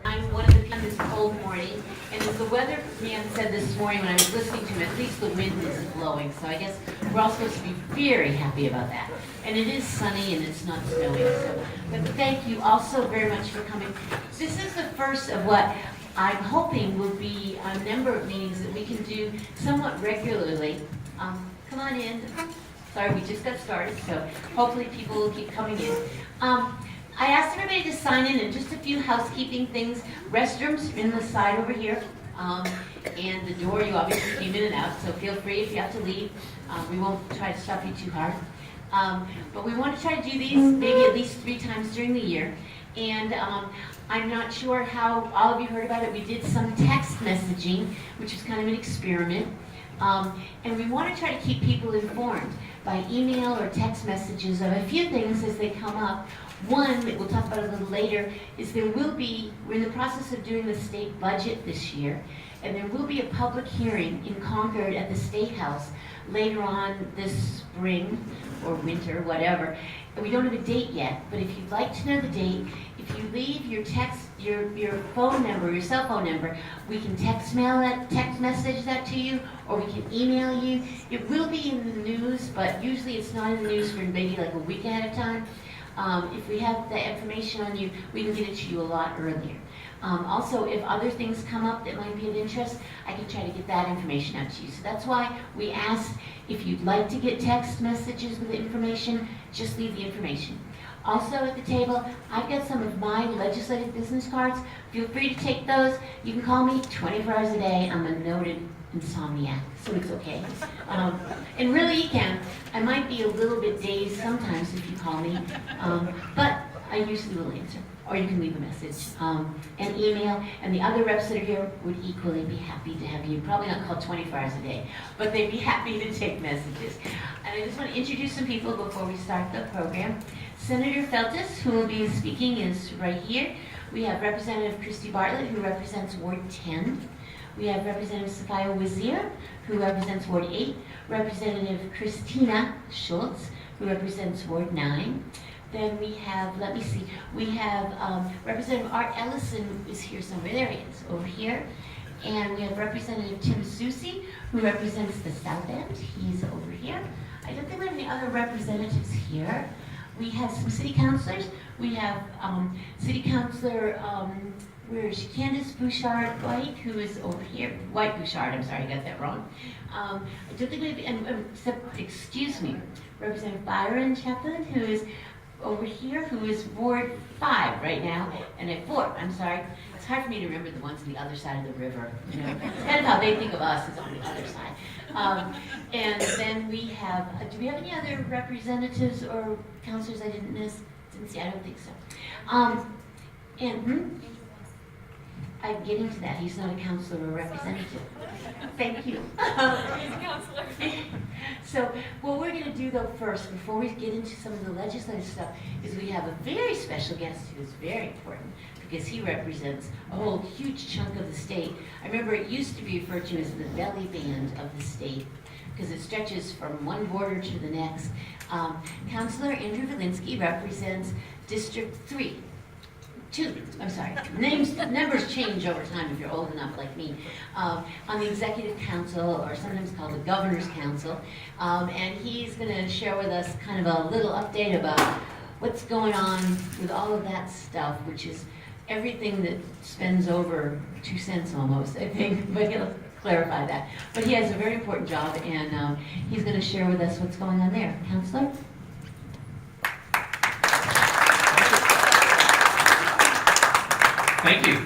I'm one of the people this cold morning, and as the weatherman said this morning when I was listening to him, at least the wind isn't blowing, so I guess we're all supposed to be very happy about that. And it is sunny and it's not snowing, so, but thank you also very much for coming. This is the first of what I'm hoping will be a number of meetings that we can do somewhat regularly. Come on in. Sorry, we just got started, so hopefully people will keep coming in. I asked everybody to sign in and just a few housekeeping things. Restrooms in the side over here. And the door, you obviously came in and out, so feel free if you have to leave. We won't try to stop you too hard. But we want to try to do these maybe at least 3 times during the year. And I'm not sure how all of you heard about it. We did some text messaging, which was kind of an experiment. And we want to try to keep people informed by email or text messages of a few things as they come up. One that we'll talk about a little later is we're in the process of doing the state budget this year, and there will be a public hearing in Concord at the State House later on this spring or winter, whatever. And we don't have a date yet, but if you'd like to know the date, if you leave your phone number, your cell phone number, we can text message that to you, or we can email you. It will be in the news, but usually it's not in the news for maybe like a week ahead of time. If we have the information on you, we can get it to you a lot earlier. Also, if other things come up that might be of interest, I can try to get that information out to you. So that's why we asked if you'd like to get text messages with information, just leave the information. Also at the table, I've got some of my legislative business cards. Feel free to take those. You can call me 24 hours a day. I'm a noted insomniac, so it's okay. And really you can. I might be a little bit dazed sometimes if you call me, but I usually will answer. Or you can leave a message and email, and the other reps that are here would equally be happy to have you. Probably not call 24 hours a day, but they'd be happy to take messages. And I just want to introduce some people before we start the program. Senator Feltus, who will be speaking, is right here. We have Representative Christy Bartlett, who represents Ward 10. We have Representative Sophia Wazir, who represents Ward 8. Representative Christina Schultz, who represents Ward 9. Then we have, we have Representative Art Ellison, who is here somewhere. There he is, over here. And we have Representative Tim Soucy, who represents the South End. He's over here. I don't think we have any other representatives here. We have some city councilors. We have City Councilor, where is she? Candace Bouchard-White, who is over here. White-Bouchard, I'm sorry, I got that wrong. I don't think we have, excuse me, Representative Byron Chaplin, who is over here, who is Ward 5 right now, and at 4, I'm sorry. It's hard for me to remember the ones on the other side of the river. You know? It's kind of how they think of us, is on the other side. And then we have, do we have any other representatives or councilors I didn't miss? Didn't see, I don't think so. I'm getting to that. He's not a councilor or representative. Thank you. He's a councilor. So what we're going to do, though, first, before we get into some of the legislative stuff, is we have a very special guest who is very important because he represents a whole huge chunk of the state. I remember it used to be referred to as the belly band of the state because it stretches from one border to the next. Councilor Andru Volinsky represents District 2, I'm sorry. Numbers change over time if you're old enough like me. On the Executive Council, or sometimes called the Governor's Council. And he's going to share with us kind of a little update about what's going on with all of that stuff, which is everything that spends over 2 cents almost, I think. But he'll clarify that. But he has a very important job, and he's going to share with us what's going on there. Councilor? Thank you.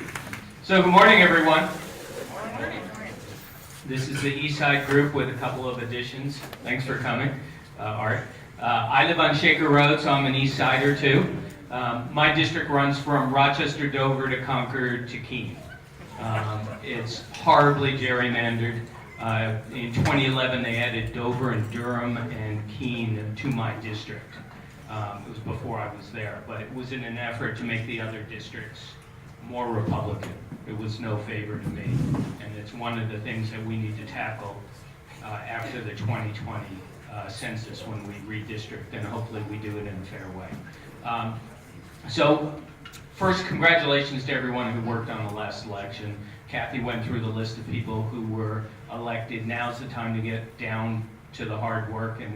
So good morning, everyone. This is the East Side group with a couple of additions. Thanks for coming, Art. I live on Shaker Road, so I'm an East Sider too. My district runs from Rochester, Dover to Concord to Keene. It's horribly gerrymandered. In 2011, they added Dover and Durham and Keene to my district. It was before I was there, but it was in an effort to make the other districts more Republican. It was no favor to me, and it's one of the things that we need to tackle after the 2020 census when we redistrict, and hopefully we do it in a fair way. So First, congratulations to everyone who worked on the last election. Kathy went through the list of people who were elected. Now's the time to get down to the hard work, and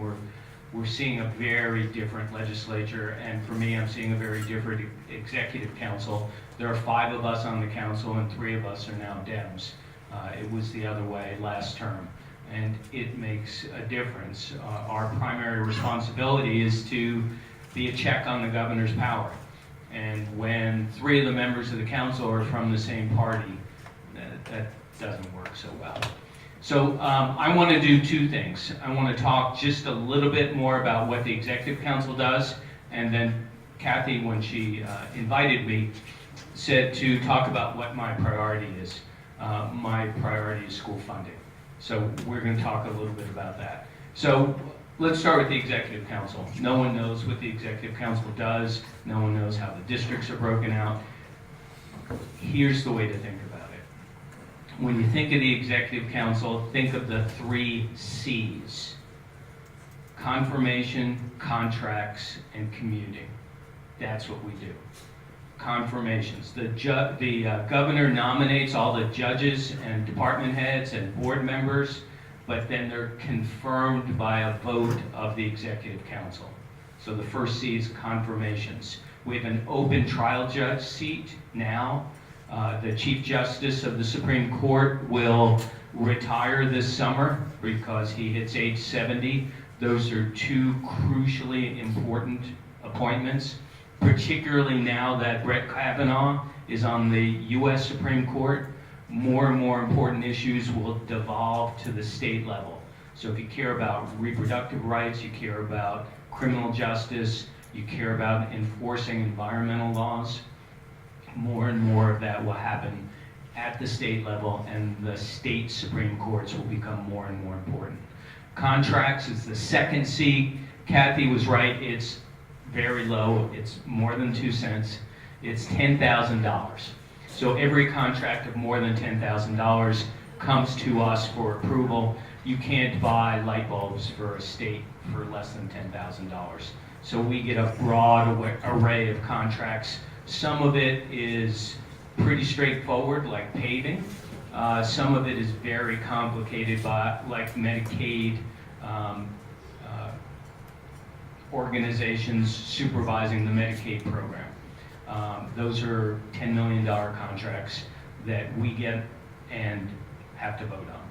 we're seeing a very different legislature, and for me, I'm seeing a very different executive council. There are 5 of us on the council, and 3 of us are now Dems. It was the other way last term, and it makes a difference. Our primary responsibility is to be a check on the governor's power. And when 3 of the members of the council are from the same party, that doesn't work so well. So I want to do 2 things. I want to talk just a little bit more about what the Executive Council does, and then Kathy, when she invited me, said to talk about what my priority is. My priority is school funding. So we're going to talk a little bit about that. So let's start with the Executive Council. No one knows what the Executive Council does. No one knows how the districts are broken out. Here's the way to think about it. When you think of the Executive Council, think of the 3 C's: confirmation, contracts, and commuting. That's what we do. Confirmations. The governor nominates all the judges and department heads and board members, but then they're confirmed by a vote of the Executive Council. So the first C is confirmations. We have an open trial judge seat now. The Chief Justice of the Supreme Court will retire this summer because he hits age 70. Those are 2 crucially important appointments, particularly now that Brett Kavanaugh is on the U.S. Supreme Court. More and more important issues will devolve to the state level. So if you care about reproductive rights, you care about criminal justice, you care about enforcing environmental laws, more and more of that will happen at the state level, and the state Supreme Courts will become more and more important. Contracts is the second C. Kathy was right, it's very low, it's more than 2 cents. It's $10,000. So every contract of more than $10,000 comes to us for approval. You can't buy light bulbs for a state for less than $10,000. So we get a broad array of contracts. Some of it is pretty straightforward, like paving. Some of it is very complicated, like Medicaid organizations supervising the Medicaid program. Those are $10 million contracts that we get and have to vote on.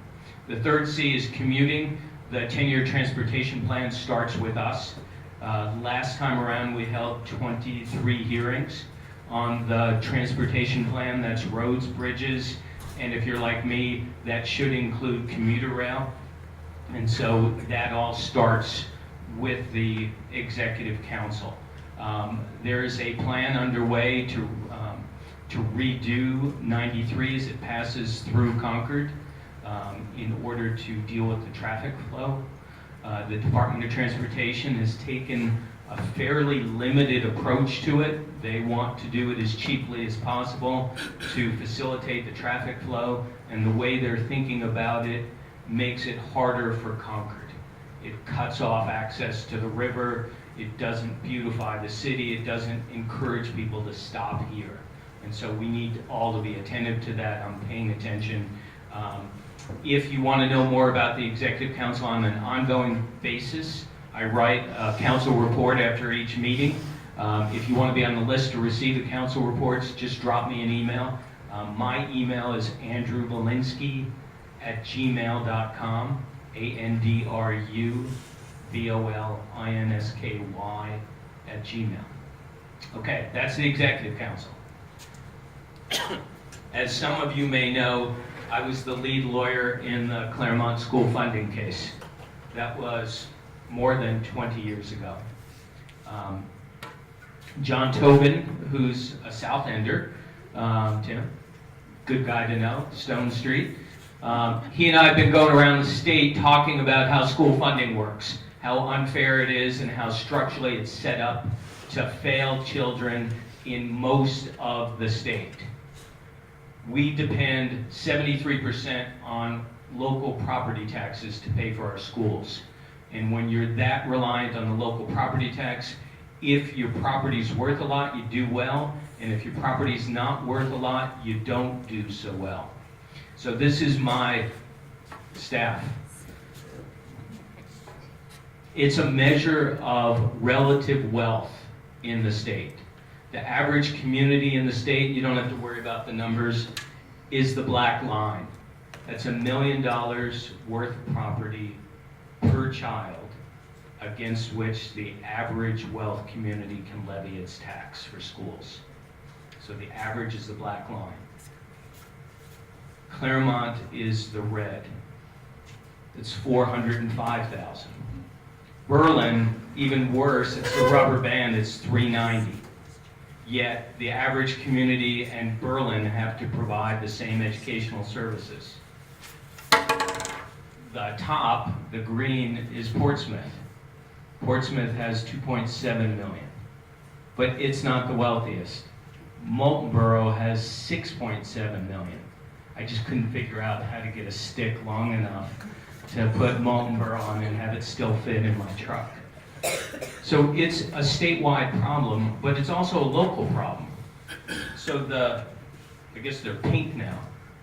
The third C is commuting. The 10-year transportation plan starts with us. Last time around, we held 23 hearings on the transportation plan. That's roads, bridges, and if you're like me, that should include commuter rail. And so that all starts with the Executive Council. There is a plan underway to redo 93 as it passes through Concord in order to deal with the traffic flow. The Department of Transportation has taken a fairly limited approach to it. They want to do it as cheaply as possible to facilitate the traffic flow, and the way they're thinking about it makes it harder for Concord. It cuts off access to the river, it doesn't beautify the city, it doesn't encourage people to stop here. And so we need all to be attentive to that. I'm paying attention. If you want to know more about the Executive Council on an ongoing basis, I write a council report after each meeting. If you want to be on the list to receive the council reports, just drop me an email. My email is andruvolinsky@gmail.com, AndruVolinsky@gmail. Okay, that's the Executive Council. As some of you may know, I was the lead lawyer in the Claremont school funding case. That was more than 20 years ago. John Tobin, who's a South Ender, Tim, good guy to know, Stone Street. He and I have been going around the state talking about how school funding works, how unfair it is, and how structurally it's set up to fail children in most of the state. We depend 73% on local property taxes to pay for our schools. And when you're that reliant on the local property tax, if your property's worth a lot, you do well. And if your property's not worth a lot, you don't do so well. So this is my staff. It's a measure of relative wealth in the state. The average community in the state, you don't have to worry about the numbers, is the black line. That's $1 million worth of property per child against which the average wealth community can levy its tax for schools. So the average is the black line. Claremont is the red. It's 405,000. Berlin, even worse, it's the rubber band, it's 390. Yet the average community and Berlin have to provide the same educational services. The top, the green, is Portsmouth. Portsmouth has 2.7 million, but it's not the wealthiest. Moulton Borough has 6.7 million. I just couldn't figure out how to get a stick long enough to put Moulton Borough on and have it still fit in my truck. So it's a statewide problem, but it's also a local problem. So I guess they're pink now.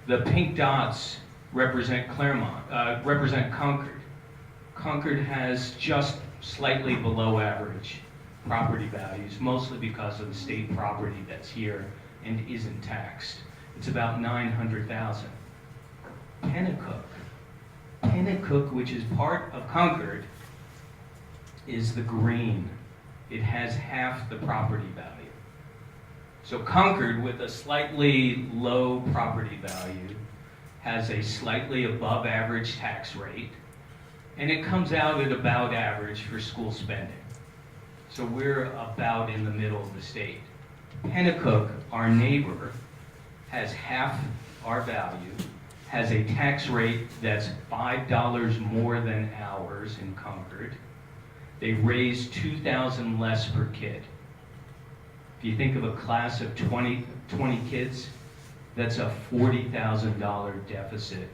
The pink dots represent represent Concord. Concord has just slightly below average property values, mostly because of the state property that's here and isn't taxed. It's about 900,000. Pennacook, which is part of Concord, is the green. It has half the property value. So Concord, with a slightly low property value, has a slightly above average tax rate, and it comes out at about average for school spending. So we're about in the middle of the state. Pennacook, our neighbor, has half our value, has a tax rate that's $5 more than ours in Concord. They raise $2,000 less per kid. If you think of a class of 20 kids, that's a $40,000 deficit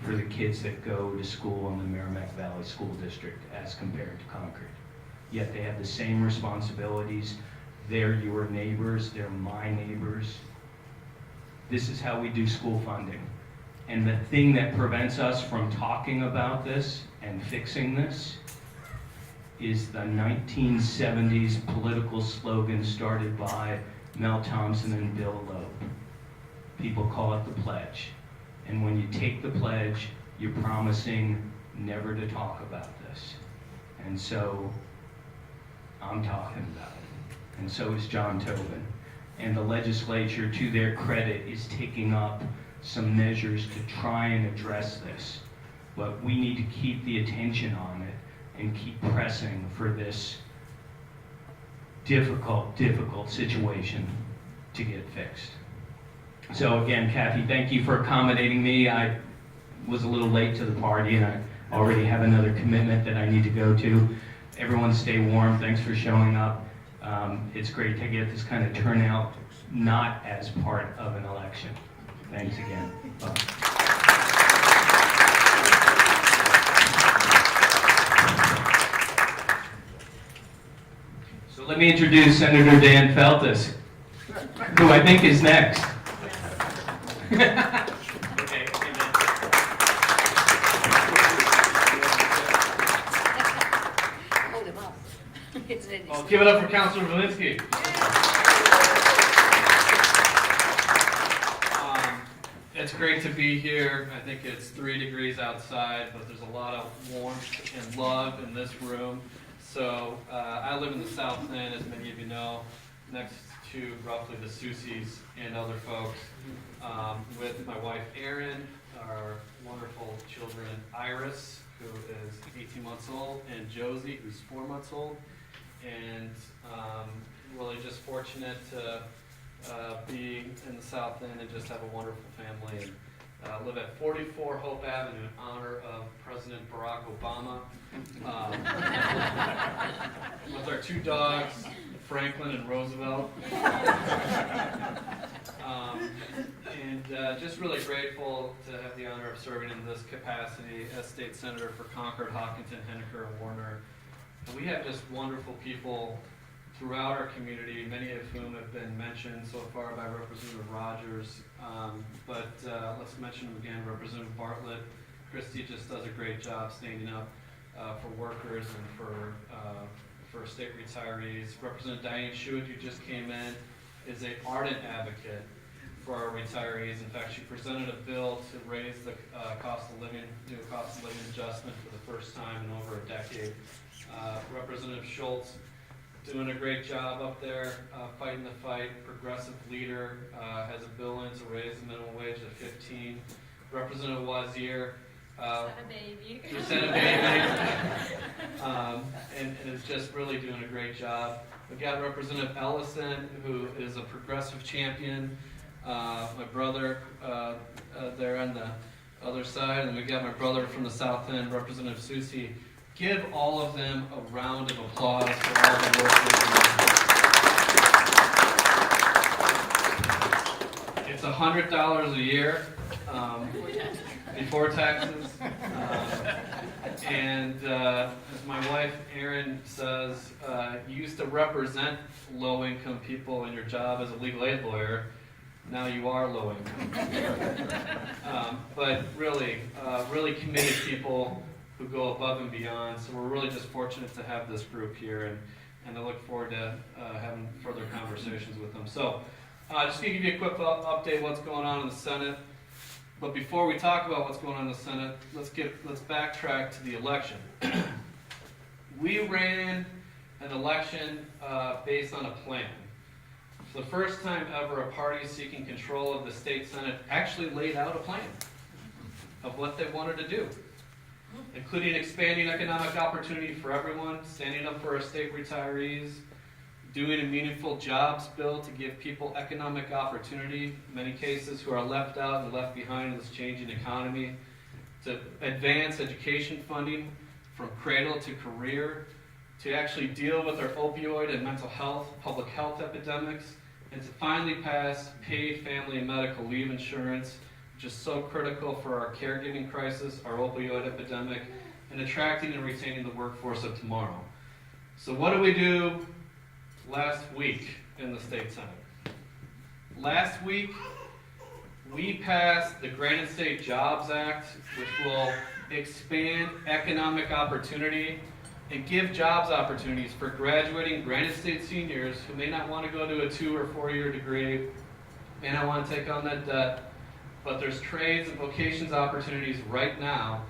for the kids that go to school in the Merrimack Valley School District as compared to Concord. Yet they have the same responsibilities. They're your neighbors, they're my neighbors. This is how we do school funding. And the thing that prevents us from talking about this and fixing this is the 1970s political slogan started by Mel Thompson and Bill Loeb. People call it the pledge. And when you take the pledge, you're promising never to talk about this. And so I'm talking about it. And so is John Tobin. And the legislature, to their credit, is taking up some measures to try and address this. But we need to keep the attention on it and keep pressing for this difficult situation to get fixed. So again, Kathy, thank you for accommodating me. I was a little late to the party and I already have another commitment that I need to go to. Everyone stay warm. Thanks for showing up. It's great to get this kind of turnout, not as part of an election. Thanks again. Bye. So let me introduce Senator Dan Feltus, who I think is next. Okay, Hold him up. Well, give it up for Councilor Volinsky. It's great to be here. I think it's 3 degrees outside, but there's a lot of warmth and love in this room. So I live in the South End, as many of you know, next to roughly the Susies and other folks, with my wife Erin, our wonderful children Iris, who is 18 months old, and Josie, who's 4 months old. And really just fortunate to be in the South End and just have a wonderful family. And live at 44 Hope Avenue in honor of President Barack Obama. With our 2 dogs, Franklin and Roosevelt. And just really grateful to have the honor of serving in this capacity as State Senator for Concord, Hopkinton, Henniker, and Warner. And we have just wonderful people throughout our community, many of whom have been mentioned so far by Representative Rogers. But let's mention them again. Representative Bartlett. Christie just does a great job standing up for workers and for state retirees. Representative Diane Schuett, who just came in, is an ardent advocate for our retirees. In fact, she presented a bill to raise the cost of living, do a cost of living adjustment for the first time in over a decade. Representative Schultz doing a great job up there, fighting the fight. Progressive leader has a bill in to raise the minimum wage to 15. Representative Wazir. Just had a baby. And is just really doing a great job. We've got Representative Ellison, who is a progressive champion. My brother there on the other side, and we got my brother from the South End, Representative Susi. Give all of them a round of applause for all the work they've done. It's $100 a year before taxes, and as my wife Erin says, you used to represent low-income people in your job as a legal aid lawyer. Now you are low income. But really, really committed people who go above and beyond. So we're really just fortunate to have this group here, and I look forward to having further conversations with them. So just going to give you a quick update what's going on in the Senate. But before we talk about what's going on in the Senate, let's backtrack to the election. We ran an election based on a plan. For the first time ever, a party seeking control of the state Senate actually laid out a plan of what they wanted to do, including expanding economic opportunity for everyone, standing up for our state retirees, doing a meaningful jobs bill to give people economic opportunity, in many cases who are left out and left behind in this changing economy, to advance education funding from cradle to career, to actually deal with our opioid and mental health, public health epidemics, and to finally pass paid family and medical leave insurance, which is so critical for our caregiving crisis, our opioid epidemic, and attracting and retaining the workforce of tomorrow. So what did we do last week in the state Senate? Last week, we passed the Granite State Jobs Act, which will expand economic opportunity and give jobs opportunities for graduating Granite State seniors who may not want to go to a 2 or 4 year degree, may not want to take on that debt, but there's trades and vocations opportunities right now,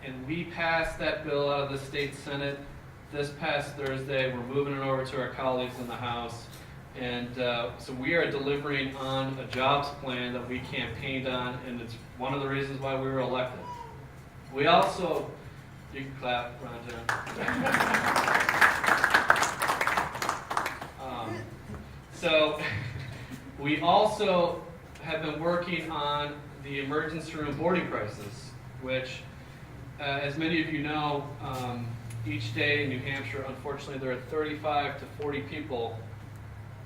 and we passed that bill out of the state Senate this past Thursday. We're moving it over to our colleagues in the House, and so we are delivering on a jobs plan that we campaigned on, and it's one of the reasons why we were elected. We also, you can clap, Ron. So we also have been working on the emergency room boarding crisis, which, as many of you know, each day in New Hampshire, unfortunately, there are 35 to 40 people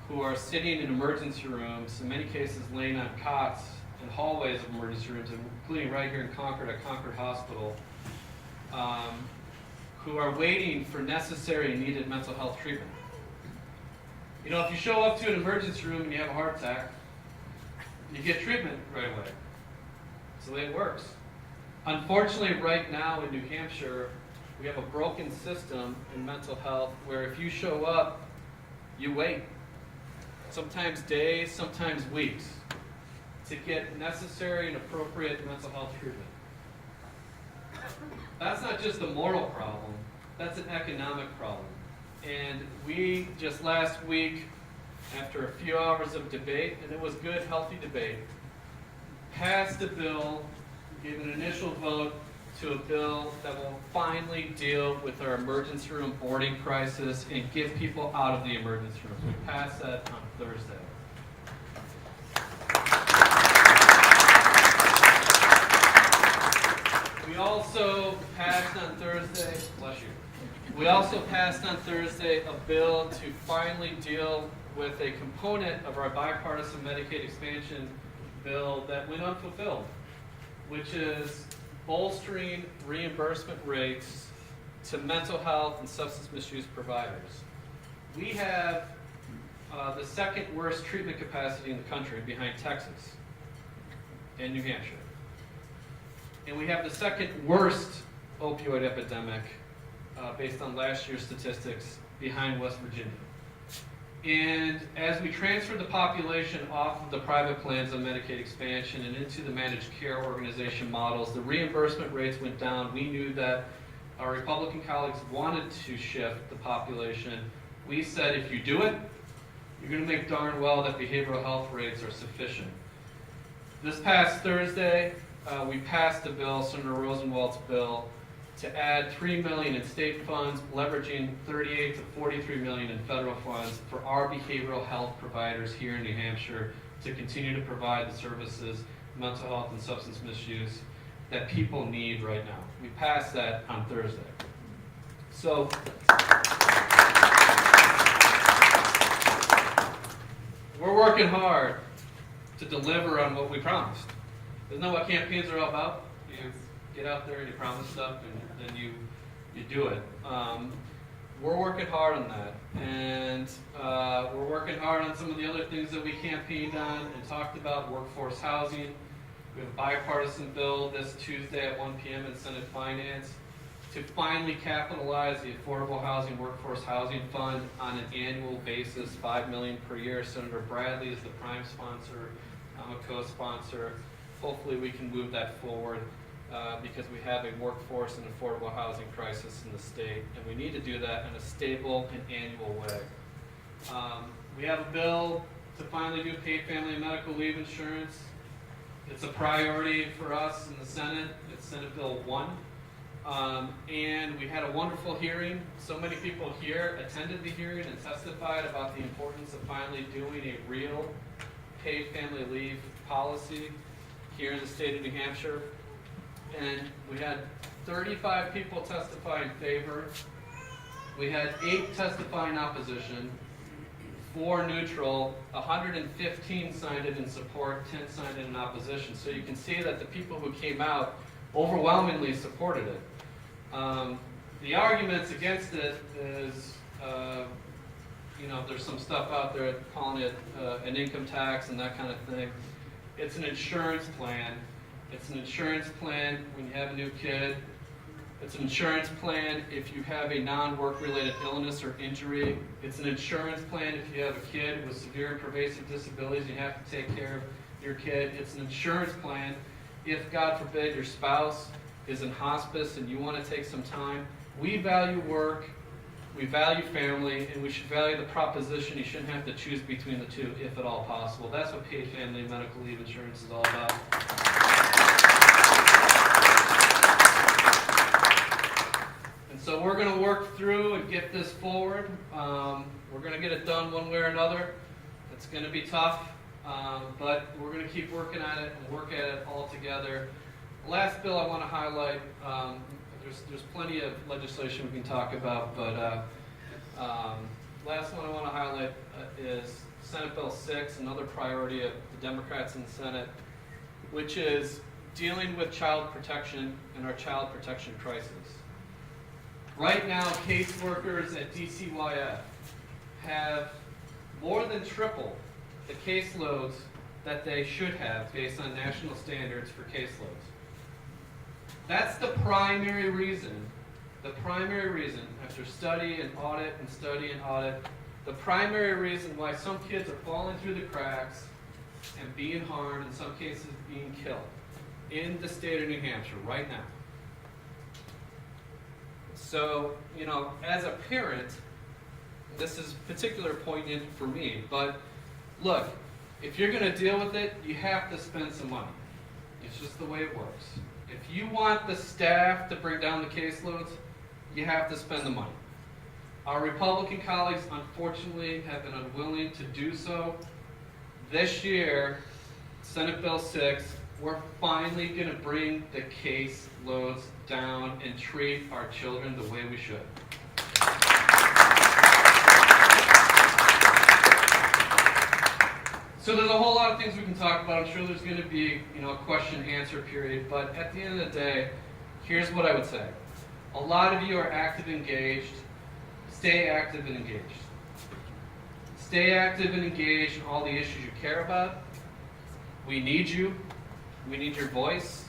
who are sitting in emergency rooms, in many cases laying on cots in hallways of emergency rooms, including right here in Concord at Concord Hospital, who are waiting for necessary and needed mental health treatment. You know, if you show up to an emergency room and you have a heart attack, you get treatment right away. It's the way it works. Unfortunately, right now in New Hampshire, we have a broken system in mental health where if you show up, you wait. Sometimes days, sometimes weeks, to get necessary and appropriate mental health treatment. That's not just a moral problem, that's an economic problem. And we just last week, after a few hours of debate, and it was good, healthy debate, passed a bill, gave an initial vote to a bill that will finally deal with our emergency room boarding crisis and get people out of the emergency rooms. We passed that on Thursday. We also passed on Thursday, bless you. We also passed on Thursday a bill to finally deal with a component of our bipartisan Medicaid expansion bill that went unfulfilled, which is bolstering reimbursement rates to mental health and substance misuse providers. We have the second worst treatment capacity in the country behind Texas and New Hampshire. And we have the second worst opioid epidemic based on last year's statistics behind West Virginia. And as we transferred the population off of the private plans of Medicaid expansion and into the managed care organization models, the reimbursement rates went down. We knew that our Republican colleagues wanted to shift the population. We said, if you do it, you're going to make darn well that behavioral health rates are sufficient. This past Thursday, we passed a bill, Senator Rosenwald's bill, to add $3 million in state funds, leveraging $38 to $43 million in federal funds for our behavioral health providers here in New Hampshire to continue to provide the services, mental health and substance misuse, that people need right now. We passed that on Thursday. So, we're working hard to deliver on what we promised. Isn't that what campaigns are all about? You get out there and you promise stuff and then you do it. We're working hard on that. And we're working hard on some of the other things that we campaigned on and talked about, workforce housing. We have a bipartisan bill this Tuesday at 1 p.m. in Senate Finance to finally capitalize the Affordable Housing Workforce Housing Fund on an annual basis, $5 million per year. Senator Bradley is the prime sponsor. I'm a co-sponsor. Hopefully we can move that forward because we have a workforce and affordable housing crisis in the state, and we need to do that in a stable and annual way. We have a bill to finally do paid family and medical leave insurance. It's a priority for us in the Senate. It's Senate Bill 1. And we had a wonderful hearing. So many people here attended the hearing and testified about the importance of finally doing a real paid family leave policy here in the state of New Hampshire. And we had 35 people testify in favor. We had 8 testify in opposition, 4 neutral, 115 signed it in support, 10 signed it in opposition. So you can see that the people who came out overwhelmingly supported it. The arguments against it is, there's some stuff out there calling it an income tax and that kind of thing. It's an insurance plan. It's an insurance plan when you have a new kid. It's an insurance plan if you have a non-work related illness or injury. It's an insurance plan if you have a kid with severe and pervasive disabilities and you have to take care of your kid. It's an insurance plan if, God forbid, your spouse is in hospice and you want to take some time. We value work, we value family, and we should value the proposition you shouldn't have to choose between the two if at all possible. That's what paid family and medical leave insurance is all about. And so we're going to work through and get this forward. We're going to get it done one way or another. It's going to be tough, but we're going to keep working at it and work at it all together. The last bill I want to highlight, there's plenty of legislation we can talk about, but last one I want to highlight is Senate Bill 6, another priority of the Democrats in the Senate, which is dealing with child protection and our child protection crisis. Right now, caseworkers at DCYF have more than triple the caseloads that they should have based on national standards for caseloads. That's the primary reason, after study and audit and study and audit, the primary reason why some kids are falling through the cracks and being harmed, in some cases being killed, in the state of New Hampshire right now. So, as a parent, this is particularly poignant for me, but look, if you're going to deal with it, you have to spend some money. It's just the way it works. If you want the staff to bring down the caseloads, you have to spend the money. Our Republican colleagues, unfortunately, have been unwilling to do so. This year, Senate Bill 6, we're finally going to bring the caseloads down and treat our children the way we should. So there's a whole lot of things we can talk about. I'm sure there's going to be, a question-answer period. But at the end of the day, here's what I would say. A lot of you are active and engaged. Stay active and engaged. Stay active and engaged in all the issues you care about. We need you. We need your voice.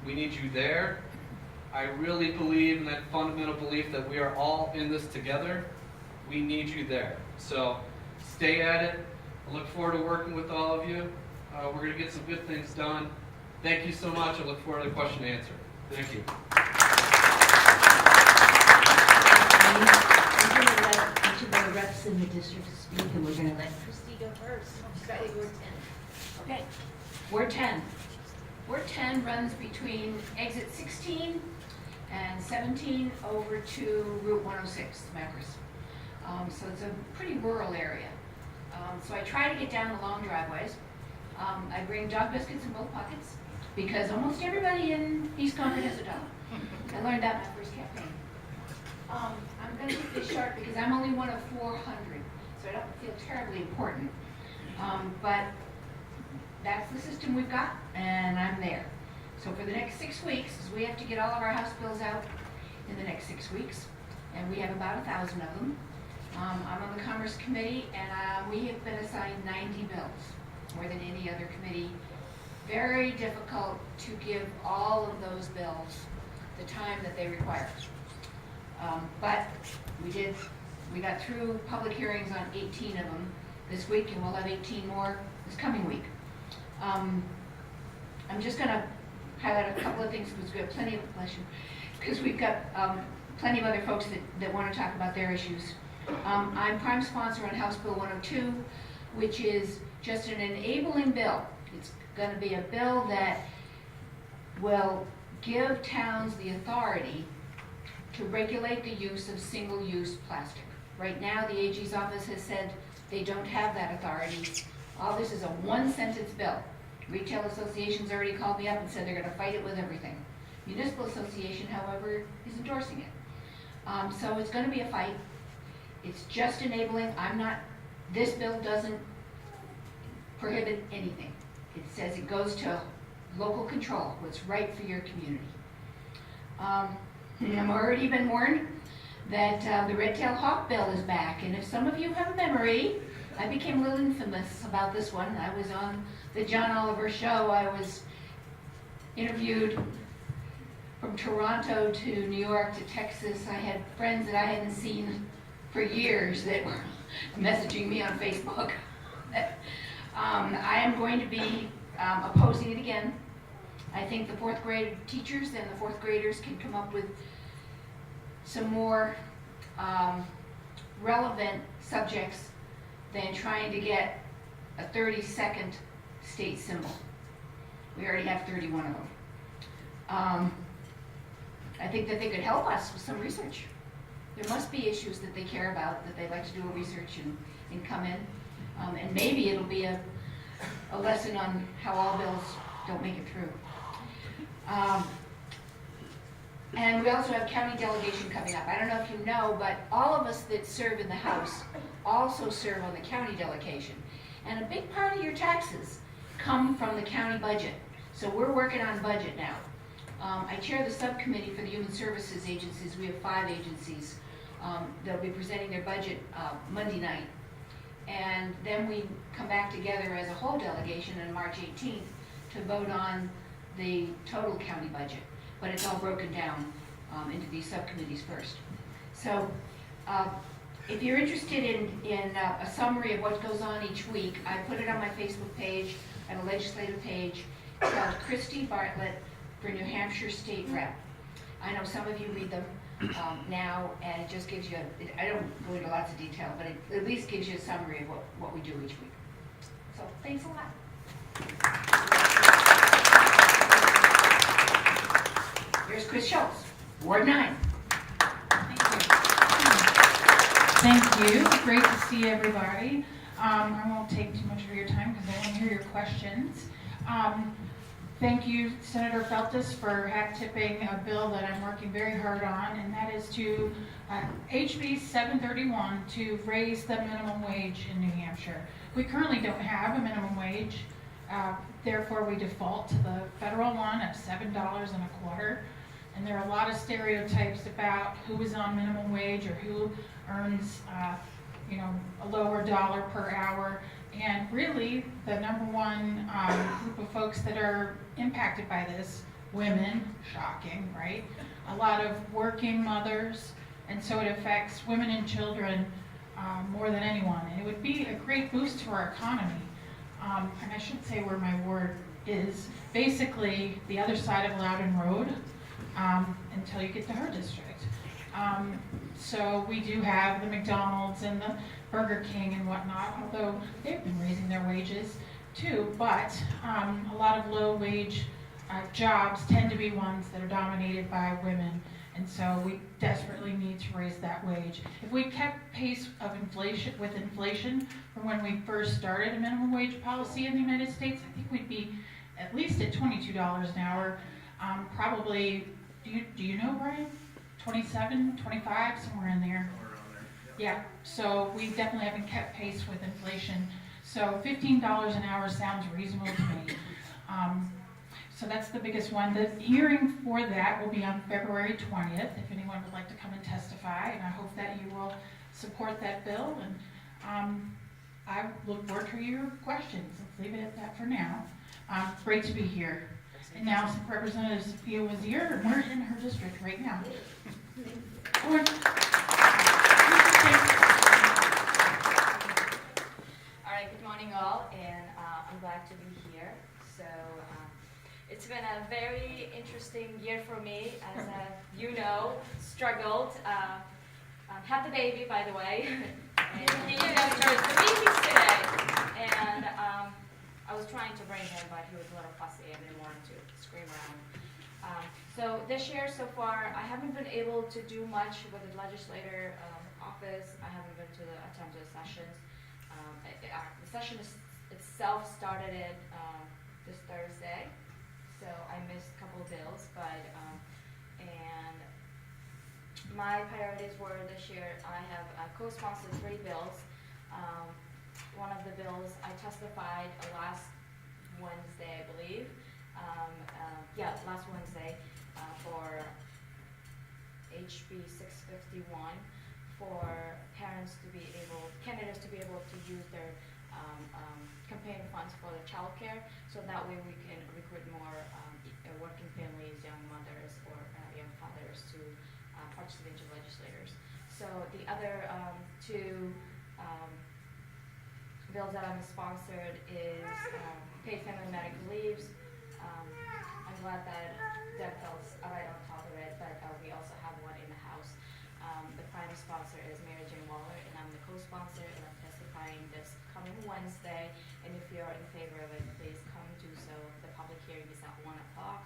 We need you there. I really believe in that fundamental belief that we are all in this together. We need you there. So stay at it. I look forward to working with all of you. We're going to get some good things done. Thank you so much. I look forward to the question and answer. Thank you. We're going to let each of our reps in the district speak, and we're going to let Christy go first. Start with Ward 10. Okay. Ward 10. Ward 10 runs between exit 16 and 17 over to Route 106, Macris. So it's a pretty rural area. So I try to get down the long driveways. I bring dog biscuits in both pockets because almost everybody in East Concord has a dog. I learned that my first campaign. I'm going to keep this short because I'm only one of 400, so I don't feel terribly important. But that's the system we've got, and I'm there. So for the next 6 weeks, we have to get all of our House bills out in the next 6 weeks, and we have about 1,000 of them. I'm on the Commerce Committee, and we have been assigned 90 bills, more than any other committee. Very difficult to give all of those bills the time that they require. But we got through public hearings on 18 of them this week, and we'll have 18 more this coming week. I'm just going to highlight a couple of things because we have plenty of questions, because we've got plenty of other folks that want to talk about their issues. I'm prime sponsor on House Bill 102, which is just an enabling bill. It's going to be a bill that will give towns the authority to regulate the use of single-use plastic. Right now, the AG's office has said they don't have that authority. All this is a one-sentence bill. Retail associations already called me up and said they're going to fight it with everything. Municipal association, however, is endorsing it. So it's going to be a fight. It's just enabling. This bill doesn't prohibit anything. It says it goes to local control, what's right for your community. I've already been warned that the red-tailed hawk bill is back, and if some of you have a memory, I became a little infamous about this one. I was on the John Oliver show. I was interviewed from Toronto to New York to Texas. I had friends that I hadn't seen for years that were messaging me on Facebook. I am going to be opposing it again. I think the fourth grade teachers and the fourth graders can come up with some more relevant subjects than trying to get a 30-second state symbol. We already have 31 of them. I think that they could help us with some research. There must be issues that they care about, that they'd like to do a research and come in. And maybe it'll be a lesson on how all bills don't make it through. And we also have county delegation coming up. I don't know if you know, but all of us that serve in the House also serve on the county delegation. And a big part of your taxes come from the county budget. So we're working on budget now. I chair the subcommittee for the Human Services agencies. We have 5 agencies. They'll be presenting their budget Monday night. And then we come back together as a whole delegation on March 18th to vote on the total county budget. But it's all broken down into these subcommittees first. So if you're interested in a summary of what goes on each week, I put it on my Facebook page and a legislative page. It's called Christy Bartlett for New Hampshire State Rep. I know some of you read them now, and it just gives you, I don't go into lots of detail, but it at least gives you a summary of what we do each week. So thanks a lot. Here's Chris Schultz, Ward 9. Thank you. Great to see everybody. I won't take too much of your time because I want to hear your questions. Thank you, Senator Feltus, for hat-tipping a bill that I'm working very hard on, and that is to HB 731 to raise the minimum wage in New Hampshire. We currently don't have a minimum wage, therefore we default to the federal one of $7.25. And there are a lot of stereotypes about who is on minimum wage or who earns a lower dollar per hour. And really, the number one group of folks that are impacted by this, women, shocking, right? A lot of working mothers, and so it affects women and children more than anyone. And it would be a great boost to our economy. And I should say where my ward is, basically the other side of Loudon Road until you get to her district. So we do have the McDonald's and the Burger King and whatnot, although they've been raising their wages too, but a lot of low wage jobs tend to be ones that are dominated by women, and so we desperately need to raise that wage. If we kept pace of inflation from when we first started a minimum wage policy in the United States, I think we'd be at least at $22 an hour, probably, do you know, Brian? 27, 25, somewhere in there. Yeah, so we definitely haven't kept pace with inflation. So $15 an hour sounds reasonable to me. So that's the biggest one. The hearing for that will be on February 20th, if anyone would like to come and testify, and I hope that you will support that bill. And I look forward to your questions. Let's leave it at that for now. Great to be here. And now Representative Sophia Wazir, and we're in her district right now. All right, good morning all, and I'm glad to be here. So it's been a very interesting year for me, as you know, struggled. Had the baby, by the way, and he started the babies today, and I was trying to bring him, but he was a little fussy and didn't want to scream around. So this year so far, I haven't been able to do much with the legislator office. I haven't been to attend to the sessions. The session itself started this Thursday, so I missed a couple of bills, but and my priorities were this year, I have co-sponsored 3 bills. One of the bills I testified last Wednesday, I believe. Last Wednesday for HB 651 for candidates to be able to use their campaign funds for the child care, so that way we can recruit more working families, young mothers, or young fathers to participate in legislators. So the other 2 bills that I'm sponsored is paid family medical leaves. I'm glad that Deb fell's right on top of it, but we also have one in the House. The prime sponsor is Mary Jane Waller, and I'm the co-sponsor, and I'm testifying this coming Wednesday. And if you're in favor of it, please come do so. The public hearing is at 1 o'clock.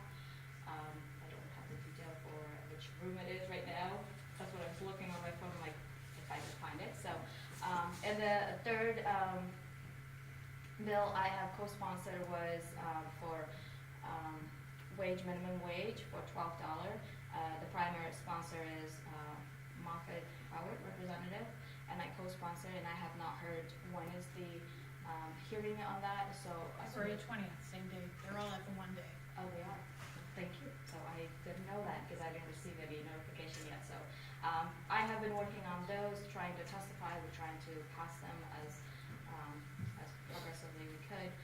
I don't have the detail for which room it is right now. That's what I was looking on my phone, like, if I can find it. So, and the third bill I have co-sponsored was for minimum wage for $12. The primary sponsor is Moffett Howard, representative, and I co-sponsor, and I have not heard when is the hearing on that. So February 20th, same day. They're all at the one day. Oh, they are. Thank you. So I didn't know that because I didn't receive any notification yet. So I have been working on those, trying to testify. We're trying to pass them as progressively we could.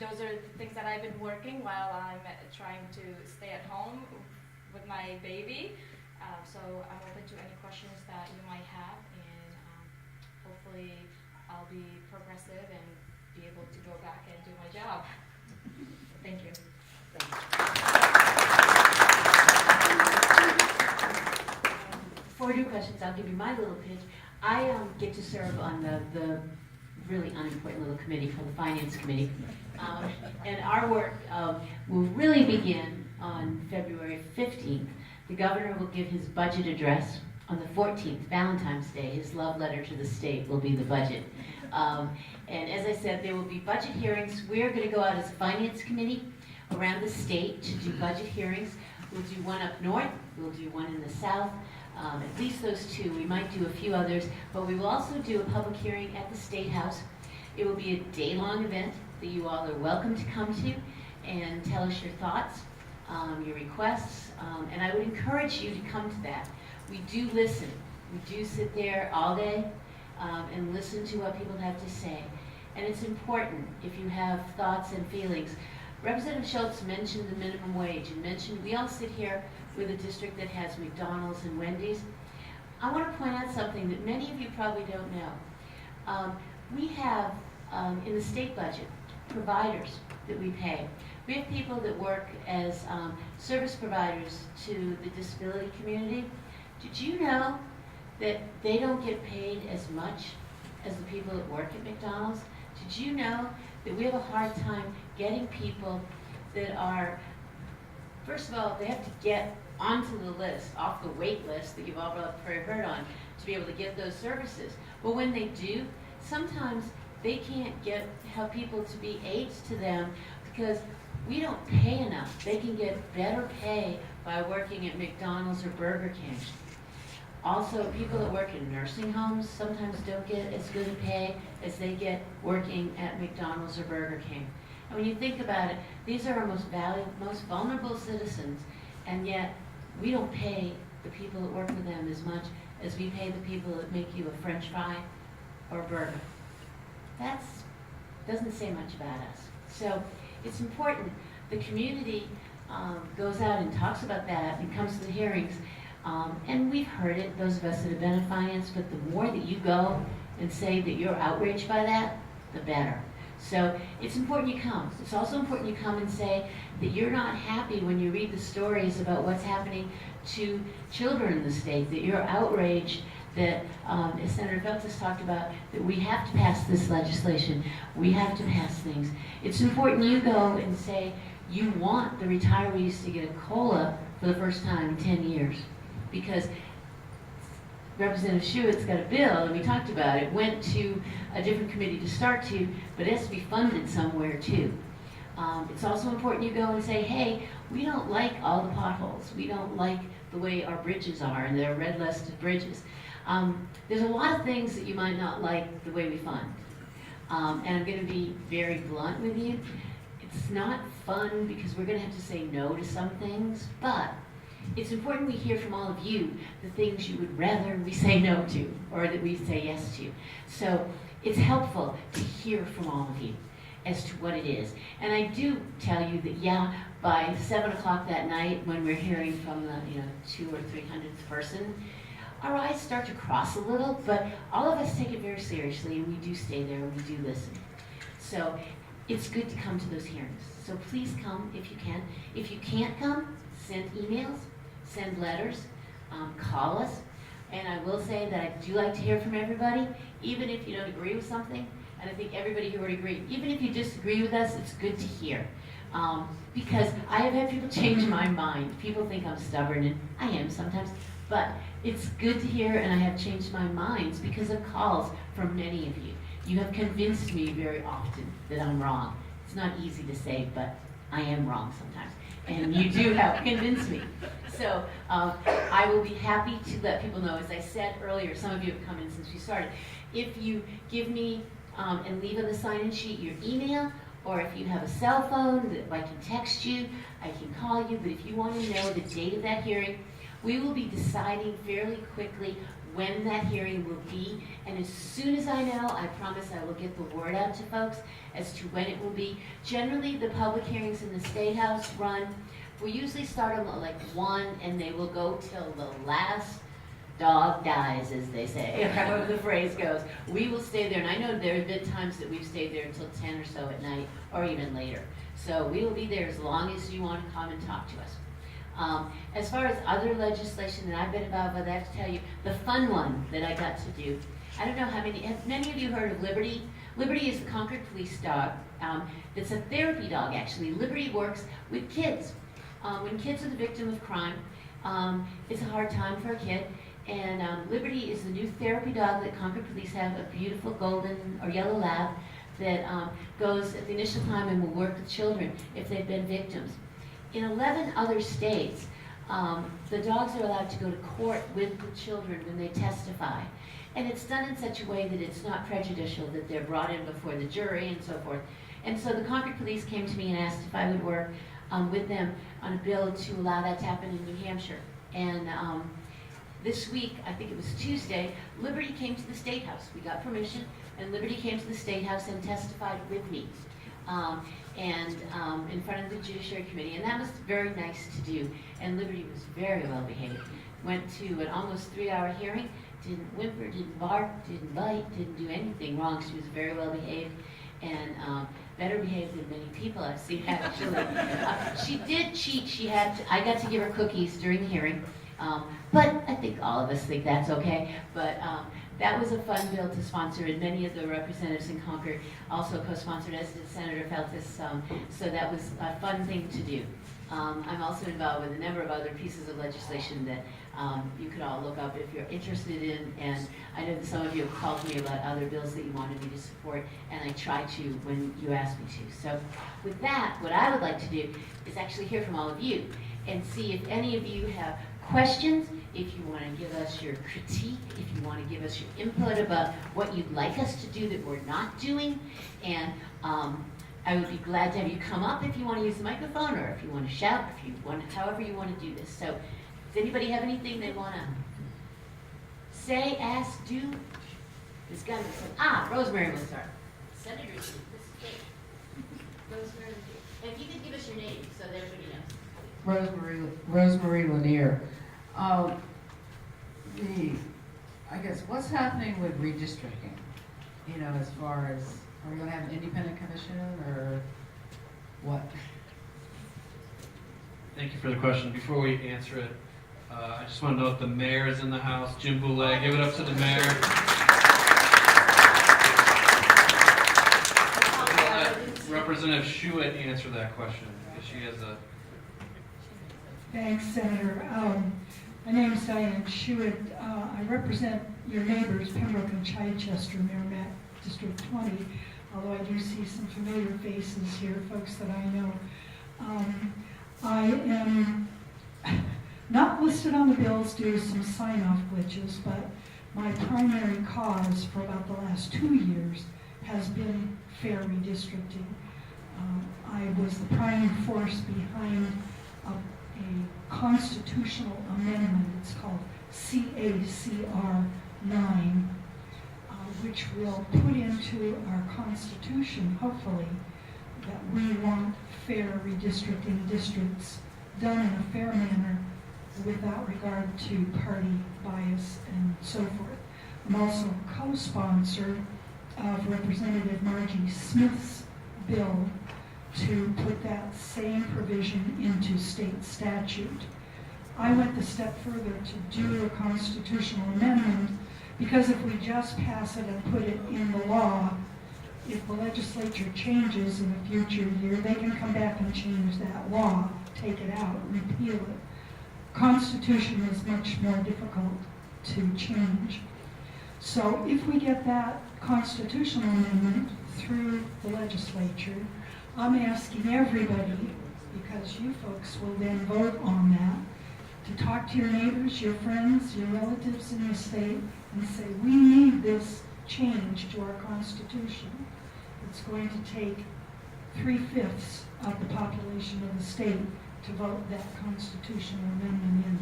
Those are the things that I've been working while I'm trying to stay at home with my baby. So I'm open to any questions that you might have, and hopefully I'll be progressive and be able to go back and do my job. Thank you. Before we do questions, I'll give you my little pitch. I get to serve on the really unimportant little committee called the Finance Committee. And our work will really begin on February 15th. The governor will give his budget address on the 14th, Valentine's Day. His love letter to the state will be the budget. And as I said, there will be budget hearings. We're going to go out as a Finance Committee around the state to do budget hearings. We'll do one up north, we'll do one in the south, at least those 2. We might do a few others, but we will also do a public hearing at the State House. It will be a day-long event that you all are welcome to come to and tell us your thoughts, your requests, and I would encourage you to come to that. We do listen. We do sit there all day and listen to what people have to say. And it's important if you have thoughts and feelings. Representative Schultz mentioned the minimum wage and mentioned we all sit here with a district that has McDonald's and Wendy's. I want to point out something that many of you probably don't know. We have, in the state budget, providers that we pay. We have people that work as service providers to the disability community. Did you know that they don't get paid as much as the people that work at McDonald's? Did you know that we have a hard time getting people that are, first of all, they have to get onto the list, off the wait list that you've all probably heard on, to be able to get those services. But when they do, sometimes they can't have people to be aides to them because we don't pay enough. They can get better pay by working at McDonald's or Burger King. Also, people that work in nursing homes sometimes don't get as good a pay as they get working at McDonald's or Burger King. And when you think about it, these are our most vulnerable citizens, and yet we don't pay the people that work with them as much as we pay the people that make you a French fry or a burger. That doesn't say much about us. So it's important. The community goes out and talks about that and comes to the hearings. And we've heard it, those of us that have been in finance, but the more that you go and say that you're outraged by that, the better. So it's important you come. It's also important you come and say that you're not happy when you read the stories about what's happening to children in the state, that you're outraged that, as Senator Feltus talked about, that we have to pass this legislation. We have to pass things. It's important you go and say you want the retirees to get a COLA for the first time in 10 years. Because Representative Schuett's got a bill, and we talked about it, went to a different committee to start to, but it has to be funded somewhere too. It's also important you go and say, hey, we don't like all the potholes. We don't like the way our bridges are, and they're red listed bridges. There's a lot of things that you might not like the way we fund. And I'm going to be very blunt with you. It's not fun because we're going to have to say no to some things, but it's important we hear from all of you the things you would rather we say no to or that we say yes to. So it's helpful to hear from all of you as to what it is. And I do tell you that, yeah, by 7 o'clock that night when we're hearing from the 200 or 300th person, our eyes start to cross a little, but all of us take it very seriously, and we do stay there and we do listen. So it's good to come to those hearings. So please come if you can. If you can't come, send emails, send letters, call us. And I will say that I do like to hear from everybody, even if you don't agree with something. And I think everybody here would agree. Even if you disagree with us, it's good to hear. Because I have had people change my mind. People think I'm stubborn, and I am sometimes. But it's good to hear, and I have changed my minds because of calls from many of you. You have convinced me very often that I'm wrong. It's not easy to say, but I am wrong sometimes. And you do help convince me. So I will be happy to let people know. As I said earlier, some of you have come in since we started. If you give me and leave on the sign-in sheet your email, or if you have a cell phone that I can text you, I can call you. But if you want to know the date of that hearing, we will be deciding fairly quickly when that hearing will be. And as soon as I know, I promise I will get the word out to folks as to when it will be. Generally, the public hearings in the State House we usually start them at like 1, and they will go till the last dog dies, as they say, however the phrase goes. We will stay there, and I know there have been times that we've stayed there until 10 or so at night, or even later. So we will be there as long as you want to come and talk to us. As far as other legislation that I've been involved with, I have to tell you, the fun one that I got to do, I don't know have many of you heard of Liberty? Liberty is the Concord police dog. It's a therapy dog, actually. Liberty works with kids. When kids are the victim of crime, it's a hard time for a kid. And Liberty is the new therapy dog that Concord police have, a beautiful golden or yellow lab that goes at the initial time and will work with children if they've been victims. In 11 other states, the dogs are allowed to go to court with the children when they testify. And it's done in such a way that it's not prejudicial, that they're brought in before the jury and so forth. And so the Concord police came to me and asked if I would work with them on a bill to allow that to happen in New Hampshire. And this week, I think it was Tuesday, Liberty came to the State House. We got permission, and Liberty came to the State House and testified with me. In front of the Judiciary Committee, and that was very nice to do. And Liberty was very well behaved. Went to an almost 3-hour hearing, didn't whimper, didn't bark, didn't bite, didn't do anything wrong. She was very well behaved, and better behaved than many people I've seen actually. She did cheat. I got to give her cookies during the hearing, but I think all of us think that's okay. But that was a fun bill to sponsor, and many of the representatives in Concord also co-sponsored, as did Senator Feltes, so that was a fun thing to do. I'm also involved with a number of other pieces of legislation that you could all look up if you're interested in, and I know that some of you have called me about other bills that you wanted me to support, and I try to when you ask me to. So with that, what I would like to do is actually hear from all of you and see if any of you have questions, if you want to give us your critique, if you want to give us your input about what you'd like us to do that we're not doing, and I would be glad to have you come up if you want to use the microphone, or if you want to shout, if you want, however you want to do this. So, does anybody have anything they want to say, ask, do? There's got to be some. Rosemary will start. Senator, this is great. Rosemary, and if you could give us your name so that everybody knows. Rosemary Lanier. I guess what's happening with redistricting? You know, as far as, are we going to have an independent commission or what? Thank you for the question. Before we answer it, I just want to note the mayor is in the house. Jim Boulay, give it up to the mayor. Representative Schuett answer that question, because she has a... Thanks, Senator. My name is Diane Schuett. I represent your neighbors, Pembroke and Chichester, Merrimack, District 20, although I do see some familiar faces here, folks that I know. I am not listed on the bills due to some sign-off glitches, but my primary cause for about the last 2 years has been fair redistricting. I was the prime force behind a constitutional amendment. It's called CACR 9, which will put into our Constitution, hopefully, that we want fair redistricting districts done in a fair manner without regard to party bias and so forth. I'm also co-sponsor of Representative Margie Smith's bill to put that same provision into state statute. I went the step further to do a constitutional amendment because if we just pass it and put it in the law, if the legislature changes in a future year, they can come back and change that law, take it out, repeal it. Constitution is much more difficult to change. So if we get that constitutional amendment through the legislature, I'm asking everybody, because you folks will then vote on that, to talk to your neighbors, your friends, your relatives in the state and say, we need this change to our Constitution. It's going to take 3/5 of the population of the state to vote that constitutional amendment in.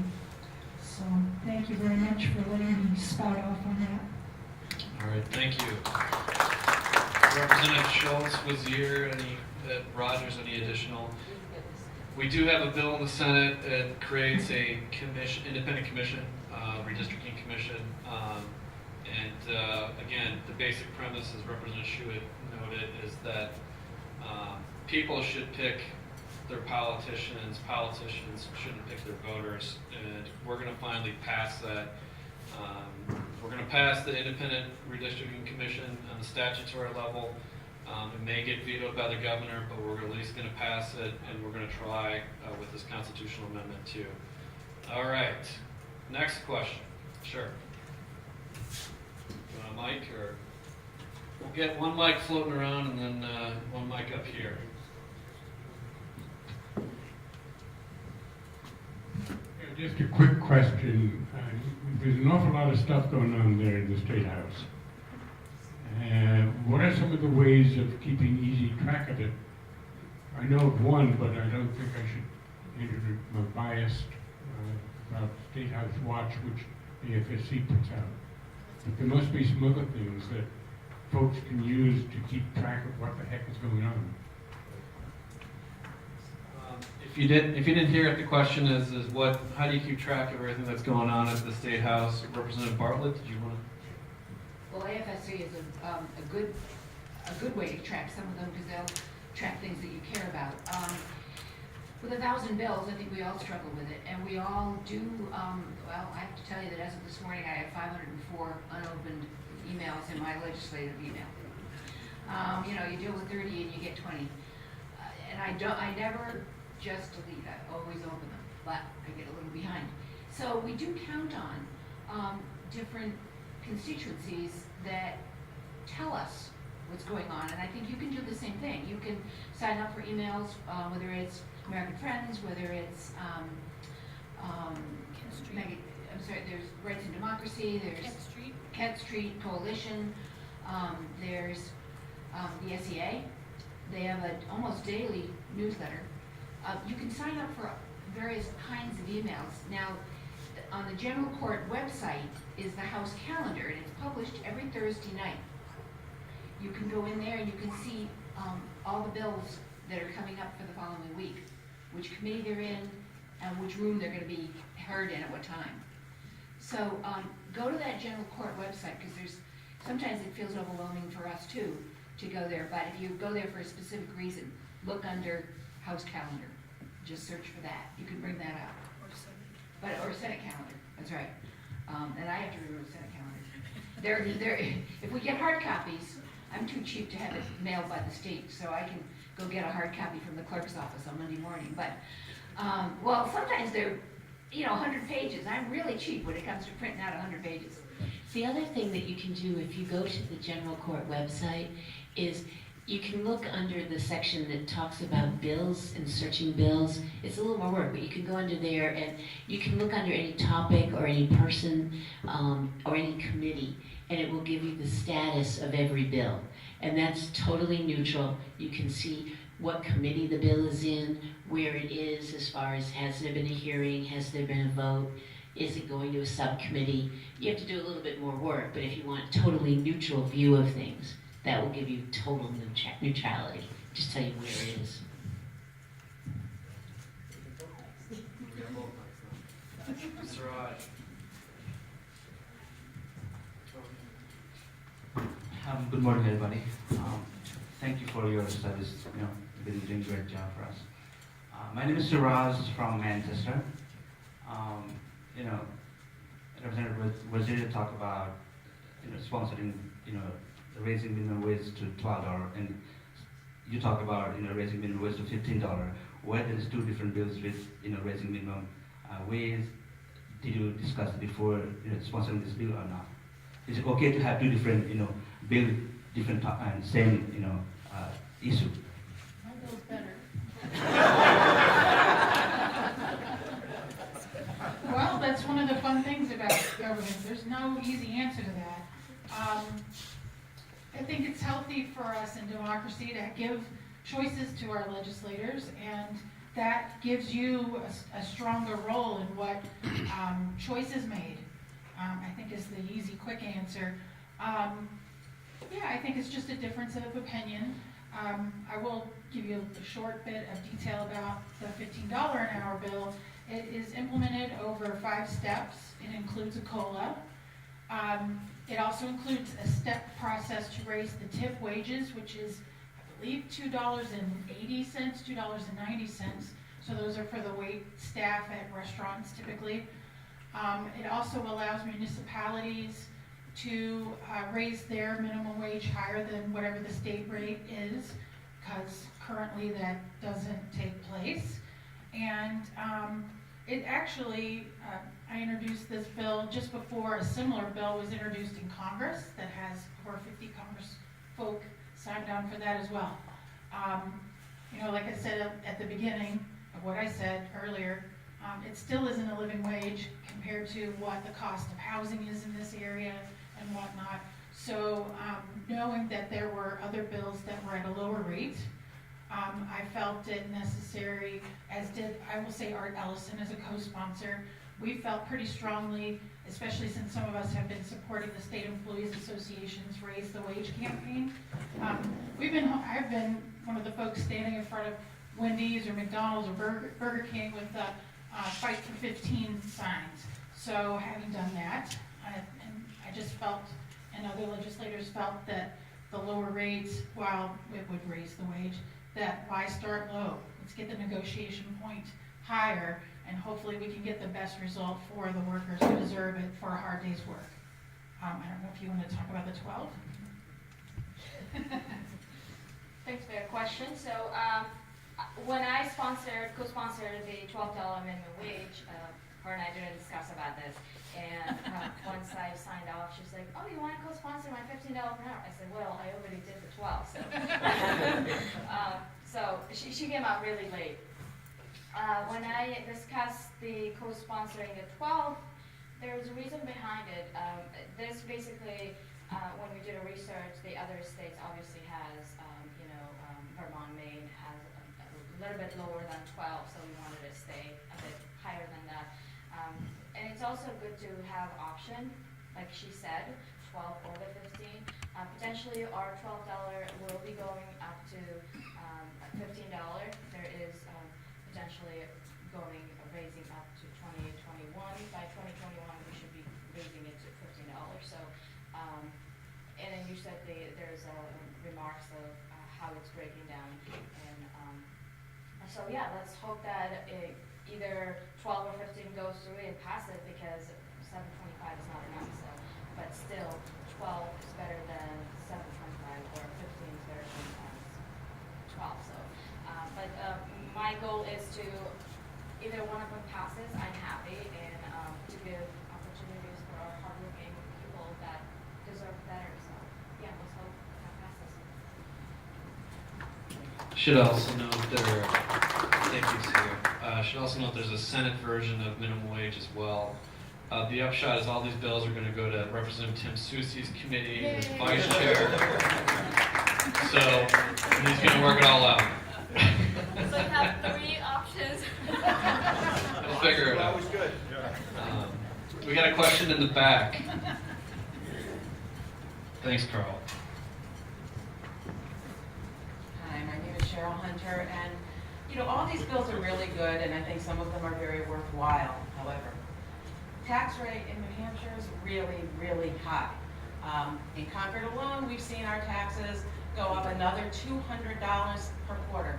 So thank you very much for letting me spout off on that. All right, thank you. Representative Schultz, Wazir, Rogers, any additional? We do have a bill in the Senate that creates a commission, independent commission, redistricting commission. Again, the basic premise, as Representative Schuett noted, is that people should pick their politicians. Politicians shouldn't pick their voters. And we're going to finally pass that. We're going to pass the independent redistricting commission on the statutory level. It may get vetoed by the governor, but we're at least going to pass it, and we're going to try with this constitutional amendment too. All right, next question. Sure. You want a mic, or we'll get one mic floating around and then one mic up here. Yeah, just a quick question. There's an awful lot of stuff going on there in the State House. What are some of the ways of keeping easy track of it? I know of one, but I don't think I should introduce my bias about State House Watch, which the FSC puts out. But there must be some other things that folks can use to keep track of what the heck is going on. If you didn't hear it, the question is how do you keep track of everything that's going on at the State House? Representative Bartlett, did you want to? Well, AFSC is a good way to track some of them because they'll track things that you care about. With 1,000 bills, I think we all struggle with it, and we all do. Well, I have to tell you that as of this morning, I have 504 unopened emails in my legislative email. You know, you deal with 30 and you get 20, and I never just delete. I always open them, but I get a little behind. So we do count on different constituencies that tell us what's going on, and I think you can do the same thing. You can sign up for emails, whether it's American Friends, whether it's there's Rights and Democracy, there's Kent Street Coalition, there's the SEA. They have an almost daily newsletter. You can sign up for various kinds of emails. Now, on the General Court website is the House calendar, and it's published every Thursday night. You can go in there and you can see all the bills that are coming up for the following week, which committee they're in, and which room they're going to be heard in at what time. So go to that General Court website, because sometimes it feels overwhelming for us too to go there, but if you go there for a specific reason, look under House calendar. Just search for that. You can bring that up. Or Senate calendar, that's right. And I have to remember Senate calendar. If we get hard copies, I'm too cheap to have it mailed by the state, so I can go get a hard copy from the clerk's office on Monday morning. But, well, sometimes they're, 100 pages. I'm really cheap when it comes to printing out 100 pages. The other thing that you can do if you go to the General Court website is you can look under the section that talks about bills and searching bills. It's a little more work, but you can go under there and you can look under any topic or any person or any committee, and it will give you the status of every bill. And that's totally neutral. You can see what committee the bill is in, where it is as far as has there been a hearing, has there been a vote, is it going to a subcommittee. You have to do a little bit more work, but if you want a totally neutral view of things, that will give you total neutrality. Just tell you where it is. Suraj. Good morning, everybody. Thank you for your service. You've been doing a great job for us. My name is Suraj from Manchester. Representative was here to talk about, sponsoring, raising minimum wage to $12, and you talk about, raising minimum wage to $15. Where there is two different bills with, raising minimum wage. Did you discuss it before, sponsoring this bill or not? Is it okay to have two different, bill, different and same, issue? My bill's better. Well, that's one of the fun things about government. There's no easy answer to that. I think it's healthy for us in democracy to give choices to our legislators, and that gives you a stronger role in what choice is made. I think is the easy, quick answer. Yeah, I think it's just a difference of opinion. I will give you a short bit of detail about the $15 an hour bill. It is implemented over 5 steps. It includes a COLA. It also includes a step process to raise the tip wages, which is, I believe, $2.80, $2.90. So those are for the wait staff at restaurants typically. It also allows municipalities to raise their minimum wage higher than whatever the state rate is, because currently that doesn't take place. And it actually, I introduced this bill just before a similar bill was introduced in Congress that has over 50 Congress folk signed on for that as well. Like I said at the beginning of what I said earlier, it still isn't a living wage compared to what the cost of housing is in this area and whatnot. So knowing that there were other bills that were at a lower rate, I felt it necessary, as did, I will say, Art Ellison as a co-sponsor. We felt pretty strongly, especially since some of us have been supporting the State Employees Association's Raise the Wage campaign. I've been one of the folks standing in front of Wendy's or McDonald's or Burger King with the Fight for 15 signs. So having done that, and I just felt, and other legislators felt that the lower rates, while it would raise the wage, that why start low? Let's get the negotiation point higher, and hopefully we can get the best result for the workers who deserve it for a hard day's work. I don't know if you want to talk about the 12. Thanks for your question. So when I co-sponsored the $12 minimum wage, her and I didn't discuss about this. And once I signed off, she was like, "Oh, you want to co-sponsor my $15 per hour?" I said, "Well, I already did the 12." So she came out really late. When I discussed the co-sponsoring the 12, there was a reason behind it. This basically, when we did a research, the other states obviously has, Vermont, Maine has a little bit lower than 12, so we wanted to stay a bit higher than that. And it's also good to have option, like she said, 12 or the 15. Potentially our $12 will be going up to $15. There is potentially raising up to 2021. By 2021, we should be raising it to $15. So, and then you said there's remarks of how it's breaking down, and so yeah, let's hope that either 12 or 15 goes through and passes, because 725 is not enough. So, but still, 12 is better than 725, or 15 is better than 12. So, but my goal is to either one of them passes, I'm happy, and to give opportunities for our hardworking people that deserve better. So, yeah, let's hope that passes. Should also note thank you, Sue. Should also note there's a Senate version of minimum wage as well. The upshot is all these bills are going to go to Representative Tim Soucy's committee as vice chair. So he's going to work it all out. So you have 3 options. We'll figure it out. That was good. We got a question in the back. Thanks, Carl. Hi, my name is Cheryl Hunter, and all these bills are really good, and I think some of them are very worthwhile. However, tax rate in New Hampshire is really, really high. In Concord alone, we've seen our taxes go up another $200 per quarter,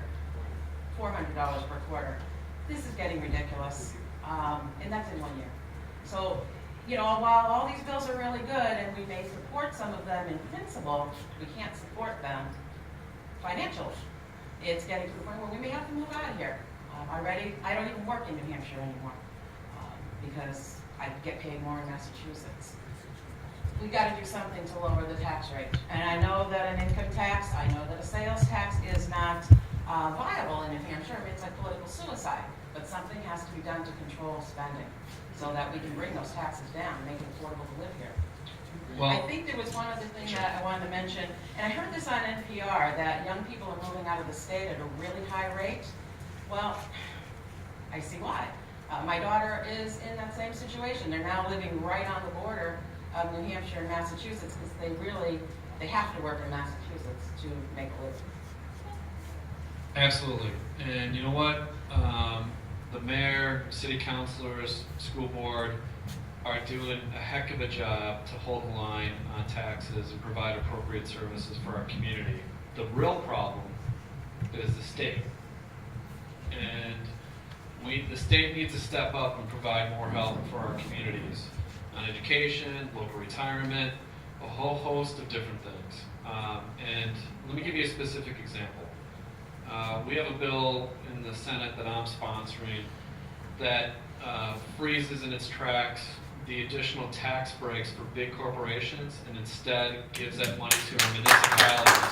$400 per quarter. This is getting ridiculous, and that's in 1 year. So, while all these bills are really good, and we may support some of them in principle, we can't support them financially. It's getting to the point where we may have to move out of here. I don't even work in New Hampshire anymore because I get paid more in Massachusetts. We've got to do something to lower the tax rate. And I know that an income tax, I know that a sales tax is not viable in New Hampshire. I mean, it's like political suicide. But something has to be done to control spending so that we can bring those taxes down and make it affordable to live here. Well, I think there was one other thing that I wanted to mention, and I heard this on NPR, that young people are moving out of the state at a really high rate. Well, I see why. My daughter is in that same situation. They're now living right on the border of New Hampshire and Massachusetts because they have to work in Massachusetts to make a living. Absolutely. And you know what? The mayor, city councilors, school board are doing a heck of a job to hold the line on taxes and provide appropriate services for our community. The real problem is the state. And the state needs to step up and provide more help for our communities on education, local retirement, a whole host of different things. And let me give you a specific example. We have a bill in the Senate that I'm sponsoring that freezes in its tracks the additional tax breaks for big corporations and instead gives that money to our municipalities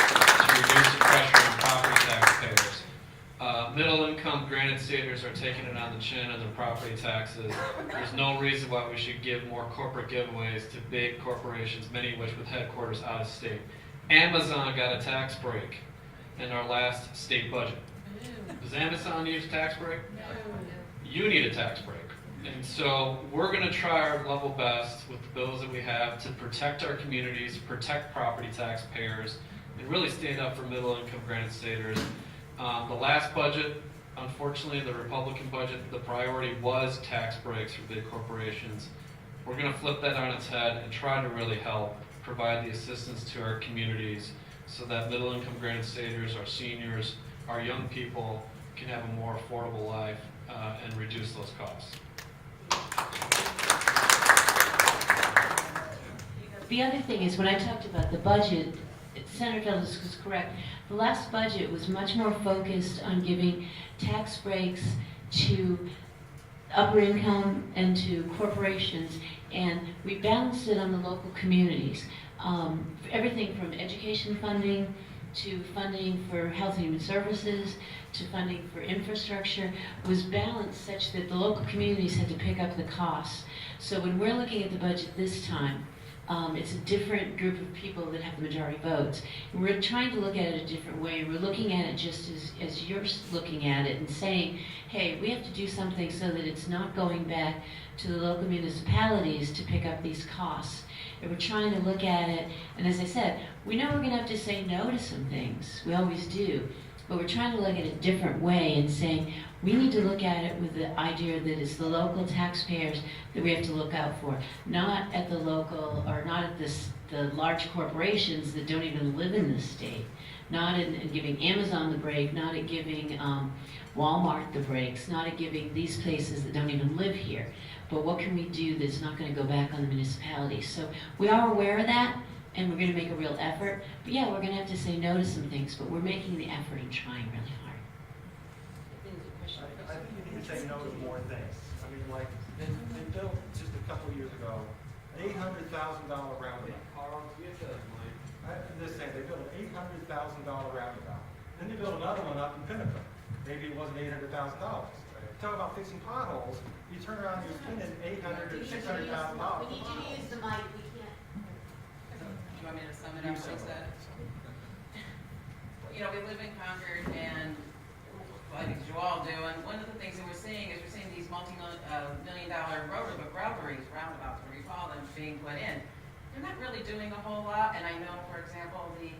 to reduce the pressure on property taxpayers. Middle-income granite staters are taking it on the chin on their property taxes. There's no reason why we should give more corporate giveaways to big corporations, many of which with headquarters out of state. Amazon got a tax break in our last state budget. Does Amazon need a tax break? No. You need a tax break. And so we're going to try our level best with the bills that we have to protect our communities, protect property taxpayers, and really stand up for middle-income granted staters. The last budget, unfortunately, the Republican budget, the priority was tax breaks for big corporations. We're going to flip that on its head and try to really help provide the assistance to our communities so that middle-income granted staters, our seniors, our young people can have a more affordable life and reduce those costs. The other thing is, when I talked about the budget, Senator Feltus was correct. The last budget was much more focused on giving tax breaks to upper income and to corporations, and we balanced it on the local communities. Everything from education funding to funding for health and human services to funding for infrastructure was balanced such that the local communities had to pick up the costs. So when we're looking at the budget this time, it's a different group of people that have the majority votes. And we're trying to look at it a different way. We're looking at it just as you're looking at it and saying, hey, we have to do something so that it's not going back to the local municipalities to pick up these costs. And we're trying to look at it, and as I said, we know we're going to have to say no to some things. We always do. But we're trying to look at it a different way and saying, we need to look at it with the idea that it's the local taxpayers that we have to look out for, not at the local, or not at the large corporations that don't even live in this state, not in giving Amazon the break, not at giving Walmart the breaks, not at giving these places that don't even live here. But what can we do that's not going to go back on the municipalities? So we are aware of that, and we're going to make a real effort. But yeah, we're going to have to say no to some things, but we're making the effort and trying really hard. I think you need to say no to more things. I mean, like, they built just a couple years ago, an $800,000 roundabout. I'm just saying, they built an $800,000 roundabout. Then they built another one up in Pinnacle. Maybe it wasn't $800,000. Talk about fixing potholes, you turn around and you're spending $800,000 or $600,000. We need you to use the mic, we can't. You want me to sum it up, Lisa? You know, we live in Concord, and well, I think you all do, and one of the things that we're seeing is we're seeing these multi-million-dollar roadways, roundabouts, where you call them, being put in. They're not really doing a whole lot, and I know, for example, the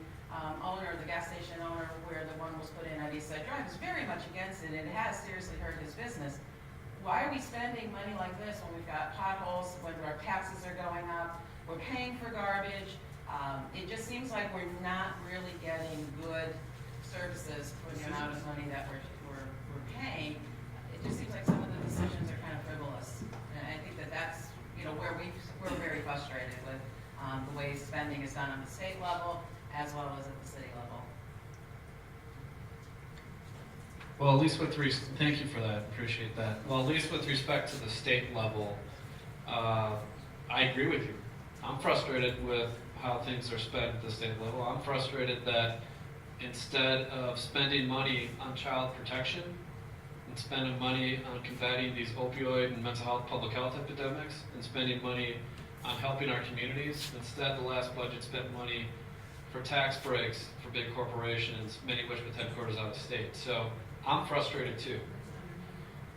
owner, the gas station owner, where the one was put in at Eastside Drive, is very much against it, and it has seriously hurt his business. Why are we spending money like this when we've got potholes, when our taxes are going up, we're paying for garbage? It just seems like we're not really getting good services for the amount of money that we're paying. It just seems like some of the decisions are kind of frivolous, and I think that's where we're very frustrated with the way spending is done on the state level as well as at the city level. Well, at least thank you for that, appreciate that. Well, at least with respect to the state level, I agree with you. I'm frustrated with how things are spent at the state level. I'm frustrated that instead of spending money on child protection and spending money on combating these opioid and mental health, public health epidemics, and spending money on helping our communities, instead the last budget spent money for tax breaks for big corporations, many of which with headquarters out of state. So I'm frustrated too.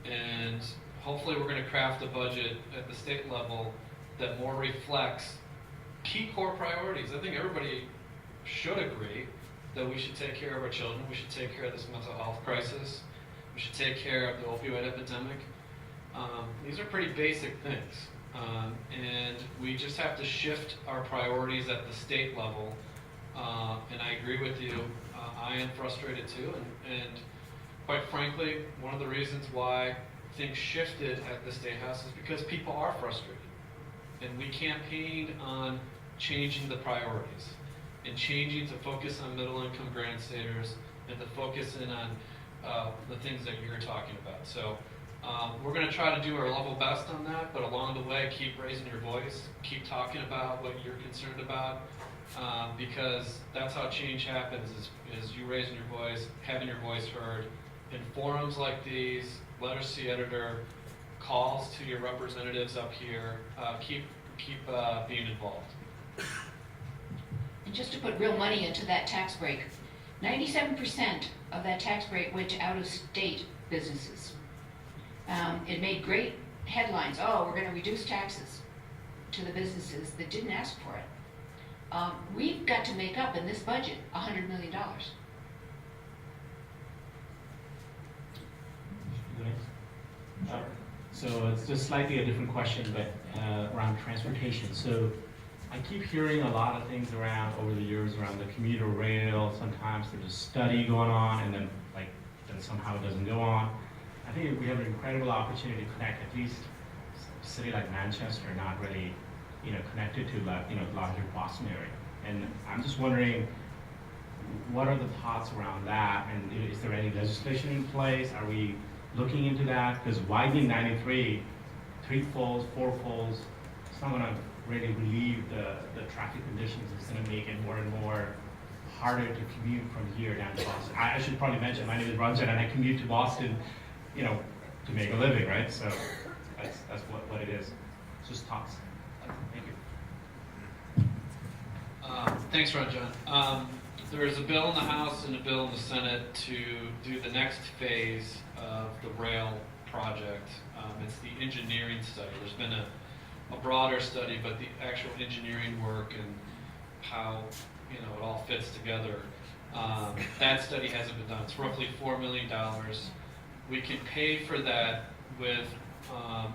And hopefully we're going to craft a budget at the state level that more reflects key core priorities. I think everybody should agree that we should take care of our children, we should take care of this mental health crisis, we should take care of the opioid epidemic. These are pretty basic things. And we just have to shift our priorities at the state level. And I agree with you, I am frustrated too, and quite frankly, one of the reasons why things shifted at the State House is because people are frustrated. And we campaigned on changing the priorities and changing to focus on middle-income granted staters and to focus in on the things that you're talking about. So we're going to try to do our level best on that, but along the way, keep raising your voice, keep talking about what you're concerned about, because that's how change happens, is you raising your voice, having your voice heard. In forums like these, letters to the editor, calls to your representatives up here, keep being involved. And just to put real money into that tax break, 97% of that tax break went to out-of-state businesses. It made great headlines, oh, we're gonna reduce taxes to the businesses that didn't ask for it. We've got to make up in this budget $100 million. So it's just slightly a different question, but around transportation. So I keep hearing a lot of things around over the years around the commuter rail. Sometimes there's a study going on, and then somehow it doesn't go on. I think we have an incredible opportunity to connect at least a city like Manchester, not really, connected to larger Boston area. And I'm just wondering, what are the thoughts around that? And is there any legislation in place? Are we looking into that? Because widening 93, 3 poles, 4 poles, it's not going to really relieve the traffic conditions. It's going to make it more and more harder to commute from here down to Boston. I should probably mention, my name is Ranjan, and I commute to Boston, to make a living, right? So that's what it is. Just thoughts. Thank you. Thanks, Ranjan. There is a bill in the House and a bill in the Senate to do the next phase of the rail project. It's the engineering study. There's been a broader study, but the actual engineering work and how it all fits together, that study hasn't been done. It's roughly $4 million. We can pay for that with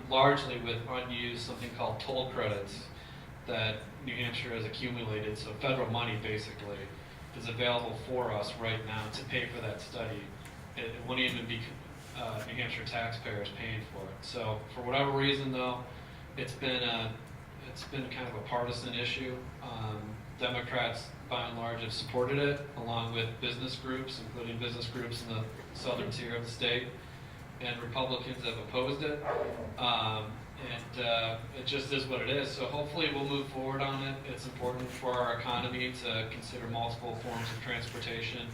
largely with unused something called toll credits that New Hampshire has accumulated. So federal money basically is available for us right now to pay for that study. It won't even be New Hampshire taxpayers paying for it. So for whatever reason, though, it's been kind of a partisan issue. Democrats, by and large, have supported it, along with business groups, including business groups in the southern tier of the state, and Republicans have opposed it. It just is what it is. So hopefully we'll move forward on it. It's important for our economy to consider multiple forms of transportation.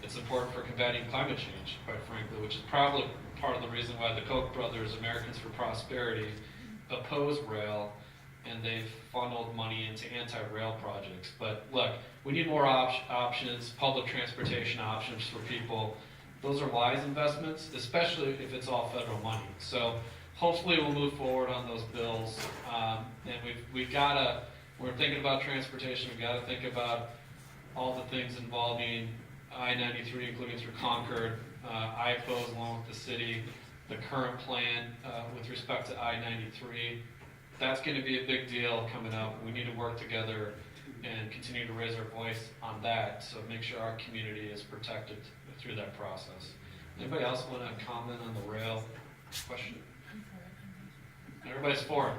It's important for combating climate change, quite frankly, which is probably part of the reason why the Koch brothers, Americans for Prosperity, oppose rail, and they've funneled money into anti-rail projects. But look, we need more options, public transportation options for people. Those are wise investments, especially if it's all federal money. So hopefully we'll move forward on those bills. And we're thinking about transportation, we've got to think about all the things involving I-93, including through Concord. I oppose, along with the city, the current plan with respect to I-93. That's going to be a big deal coming up. We need to work together and continue to raise our voice on that, so make sure our community is protected through that process. Anybody else want to comment on the rail question? Everybody's for it.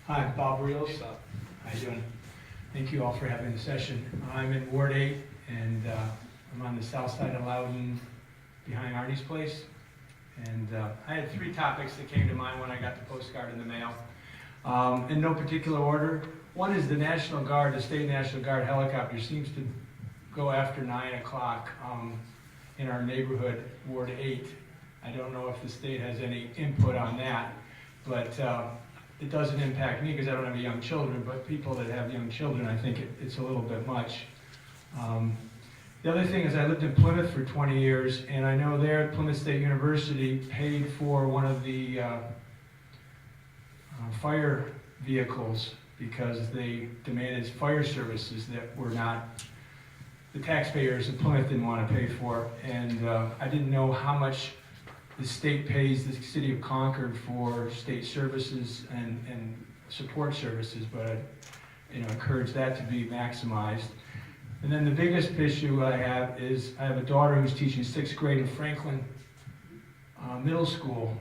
Hi, Bob Reels. How you doing? Thank you all for having the session. I'm in Ward 8, and I'm on the south side of Loudon, behind Arnie's place. And I had 3 topics that came to mind when I got the postcard in the mail, in no particular order. One is the National Guard, the State National Guard helicopter seems to go after 9 o'clock in our neighborhood, Ward 8. I don't know if the state has any input on that, but it doesn't impact me because I don't have young children, but people that have young children, I think it's a little bit much. The other thing is I lived in Plymouth for 20 years, and I know there at Plymouth State University paid for one of the fire vehicles because they demanded fire services that were not, the taxpayers in Plymouth didn't want to pay for. And I didn't know how much the state pays the city of Concord for state services and support services, but I encourage that to be maximized. And then the biggest issue I have is I have a daughter who's teaching 6th grade in Franklin Middle School,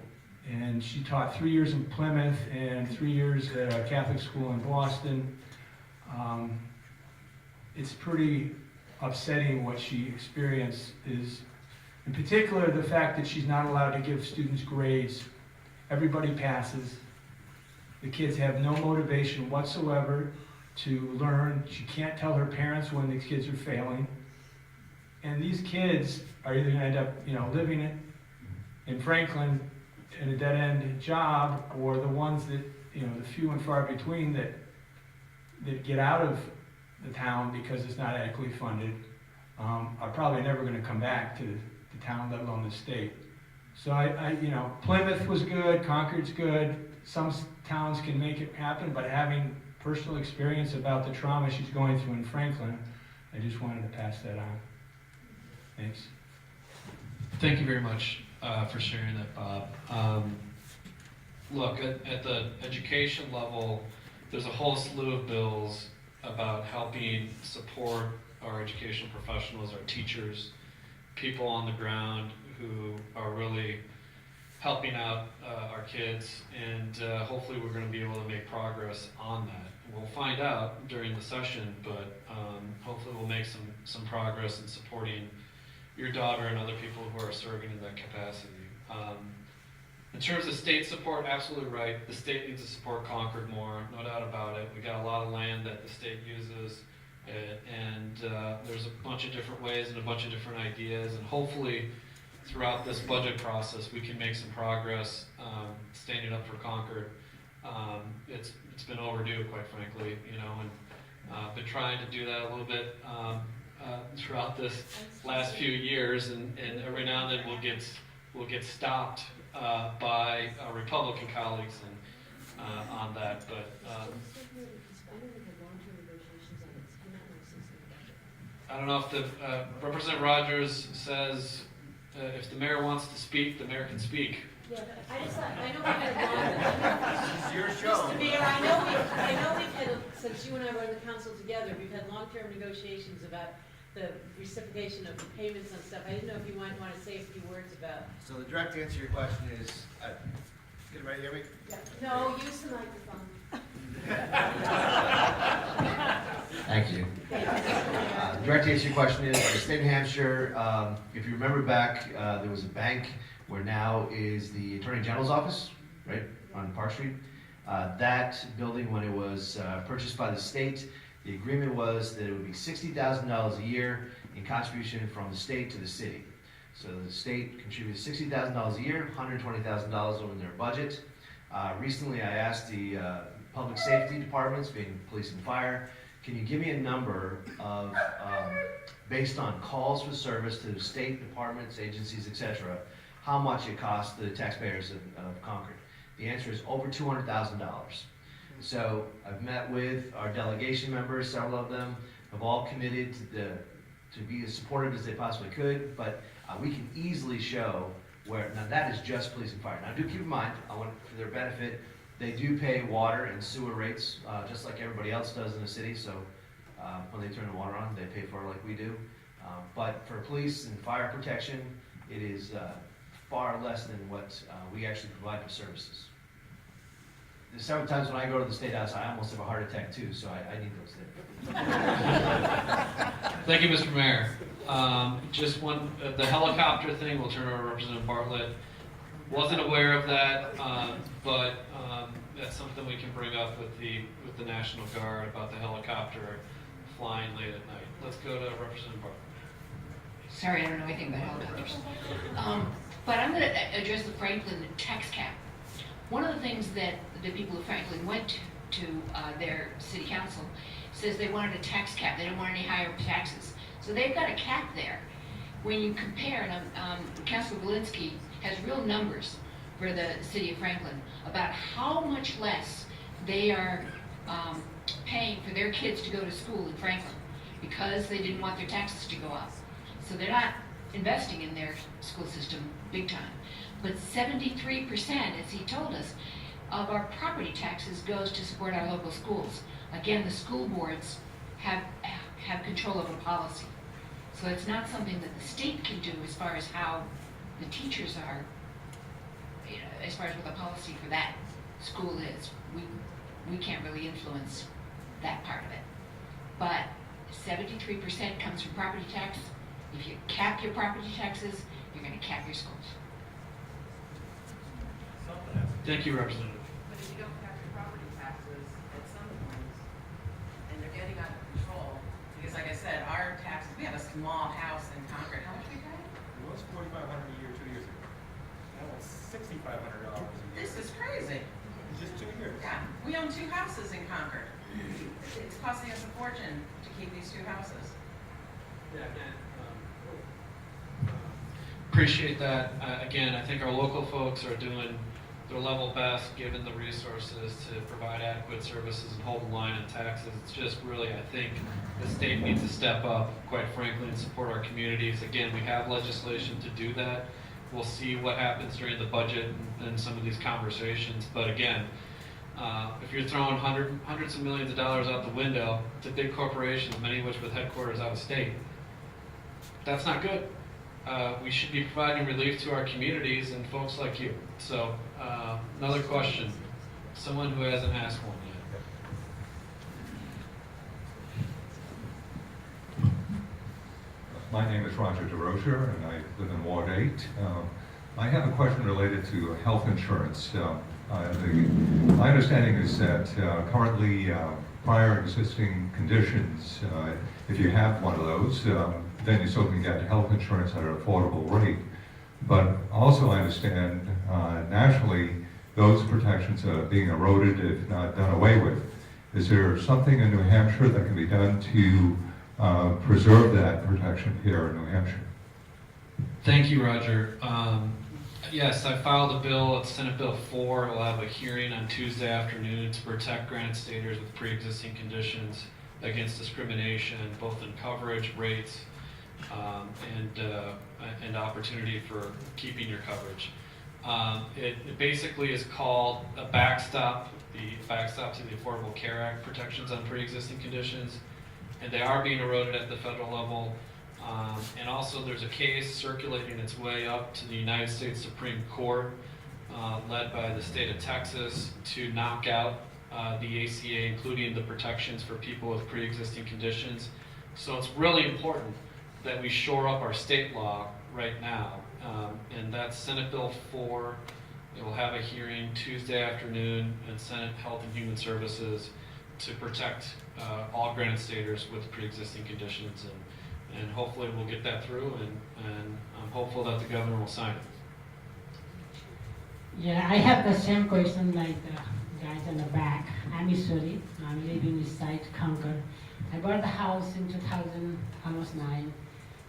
and she taught 3 years in Plymouth and 3 years at a Catholic school in Boston. It's pretty upsetting what she experienced, is in particular the fact that she's not allowed to give students grades. Everybody passes. The kids have no motivation whatsoever to learn. She can't tell her parents when the kids are failing. And these kids are either going to end up, living in Franklin in a dead-end job, or the ones that, the few and far between that get out of the town because it's not adequately funded, are probably never going to come back to the town, let alone the state. So Plymouth was good, Concord's good, some towns can make it happen, but having personal experience about the trauma she's going through in Franklin, I just wanted to pass that on. Thanks. Thank you very much for sharing that, Bob. Look, at the education level, there's a whole slew of bills about helping support our education professionals, our teachers, people on the ground who are really helping out our kids, and hopefully we're going to be able to make progress on that. We'll find out during the session, but hopefully we'll make some progress in supporting your daughter and other people who are serving in that capacity. In terms of state support, absolutely right. The state needs to support Concord more, no doubt about it. We got a lot of land that the state uses, and there's a bunch of different ways and a bunch of different ideas, and hopefully throughout this budget process we can make some progress standing up for Concord. It's been overdue, quite frankly, and been trying to do that a little bit throughout this last few years, and every now and then we'll get stopped by our Republican colleagues on that, but I don't know if the Representative Rogers says if the mayor wants to speak, the mayor can speak. Yeah, but I just thought, I know we had long. This is your show. Mr. Mayor, I know we've had, since you and I were on the council together, we've had long-term negotiations about the reciprocation of the payments and stuff. I didn't know if you might want to say a few words about. So the direct answer to your question is, get it right, hear me? Yeah. No, use the microphone. Thank you. The direct answer to your question is, the state of New Hampshire, if you remember back, there was a bank where now is the Attorney General's office, right, on Park Street. That building, when it was purchased by the state, the agreement was that it would be $60,000 a year in contribution from the state to the city. So the state contributed $60,000 a year, $120,000 over their budget. Recently, I asked the public safety departments, being police and fire, can you give me a number of, based on calls for service to state departments, agencies, etc., how much it costs the taxpayers of Concord? The answer is over $200,000. So I've met with our delegation members, several of them have all committed to be as supportive as they possibly could, but we can easily show where, now that is just police and fire. Now do keep in mind, I want for their benefit, they do pay water and sewer rates, just like everybody else does in the city, so when they turn the water on, they pay for it like we do. But for police and fire protection, it is far less than what we actually provide for services. There's several times when I go to the State House, I almost have a heart attack too, so I need those things. Thank you, Mr. Mayor. Just one, the helicopter thing, we'll turn over to Representative Bartlett. Wasn't aware of that, but that's something we can bring up with the National Guard about the helicopter flying late at night. Let's go to Representative Bartlett. Sorry, I don't know anything about helicopters. But I'm going to address the Franklin tax cap. One of the things that the people of Franklin went to their city council says they wanted a tax cap. They didn't want any higher taxes. So they've got a cap there. When you compare, and Councilor Volinsky has real numbers for the city of Franklin about how much less they are paying for their kids to go to school in Franklin because they didn't want their taxes to go up. So they're not investing in their school system big time. But 73%, as he told us, of our property taxes goes to support our local schools. Again, the school boards have control over policy. So it's not something that the state can do as far as how the teachers are, as far as what the policy for that school is. We can't really influence that part of it. But 73% comes from property tax. If you cap your property taxes, you're going to cap your schools. Thank you, Representative. But if you don't cap your property taxes at some point, and they're getting out of control, because like I said, our taxes, we have a small house in Concord. How much do we pay? It was $4,500 a year 2 years ago. Now it's $6,500 a year. This is crazy. In just 2 years. Yeah, we own 2 houses in Concord. It's costing us a fortune to keep these 2 houses. Yeah, again, appreciate that. Again, I think our local folks are doing their level best, given the resources to provide adequate services and hold the line on taxes. It's just really, I think, the state needs to step up, quite frankly, and support our communities. Again, we have legislation to do that. We'll see what happens during the budget and some of these conversations. But again, if you're throwing hundreds of millions of dollars out the window to big corporations, many of which with headquarters out of state, that's not good. We should be providing relief to our communities and folks like you. So, another question. Someone who hasn't asked one yet. My name is Roger DeRocher, and I live in Ward 8. I have a question related to health insurance. My understanding is that currently prior existing conditions, if you have one of those, then you still can get health insurance at an affordable rate. But also I understand nationally those protections are being eroded, if not done away with. Is there something in New Hampshire that can be done to preserve that protection here in New Hampshire? Thank you, Roger. Yes, I filed a bill, it's Senate Bill 4. We'll have a hearing on Tuesday afternoon to protect granted staters with pre-existing conditions against discrimination, both in coverage, rates, and opportunity for keeping your coverage. It basically is called a backstop, the backstop to the Affordable Care Act protections on pre-existing conditions, and they are being eroded at the federal level. And also there's a case circulating its way up to the United States Supreme Court, led by the state of Texas, to knock out the ACA, including the protections for people with pre-existing conditions. So it's really important that we shore up our state law right now. And that's Senate Bill 4. It will have a hearing Tuesday afternoon in Senate Health and Human Services to protect all granted staters with pre-existing conditions. And hopefully we'll get that through, and I'm hopeful that the governor will sign it. Yeah, I have the same question like the guys in the back. I'm Isuri. I'm living inside Concord. I bought the house in 2000, almost 9,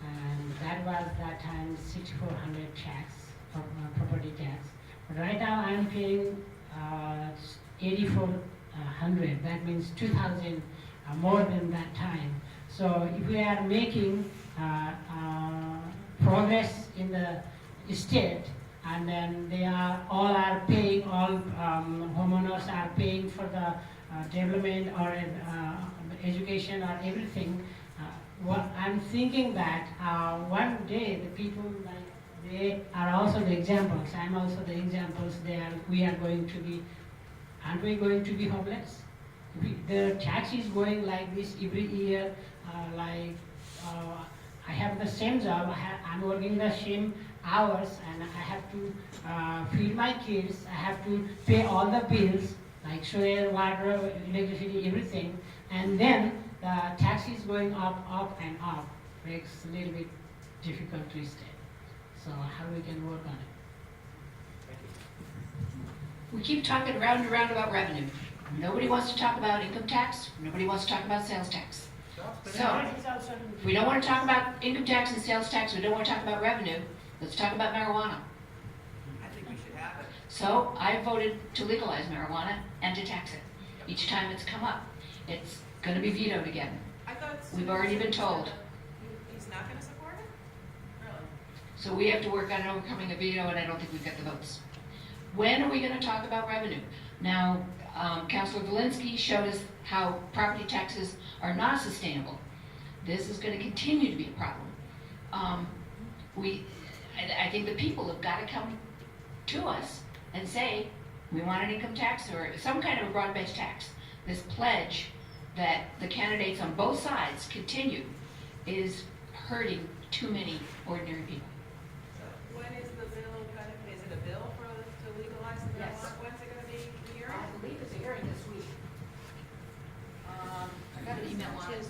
and that was that time 6,400 tax, property tax. But right now I'm paying 8,400. That means 2,000 more than that time. So if we are making progress in the state, and then they are paying, all homeowners are paying for the development or education or everything. What I'm thinking that one day the people, like, they are also the examples. I'm also the examples. We are going to be, aren't we going to be homeless? The tax is going like this every year. I have the same job, I'm working the same hours, and I have to feed my kids, I have to pay all the bills, like sewer, water, electricity, everything, and then the tax is going up and up. Makes a little bit difficult to stay. So how we can work on it? We keep talking round and round about revenue. Nobody wants to talk about income tax, nobody wants to talk about sales tax. So, if we don't want to talk about income tax and sales tax, we don't want to talk about revenue, let's talk about marijuana. I think we should have it. So, I voted to legalize marijuana and to tax it. Each time it's come up, it's going to be vetoed again. We've already been told. He's not going to support it? Really? So we have to work on overcoming a veto, and I don't think we've got the votes. When are we going to talk about revenue? Now, Councilor Volinsky showed us how property taxes are not sustainable. This is going to continue to be a problem. I think the people have got to come to us and say, we want an income tax or some kind of a broad-based tax. This pledge that the candidates on both sides continue is hurting too many ordinary people. When is the bill going to, is it a bill to legalize the marijuana? Yes. When's it going to be hearing? I believe it's a hearing this week. I got an email on it.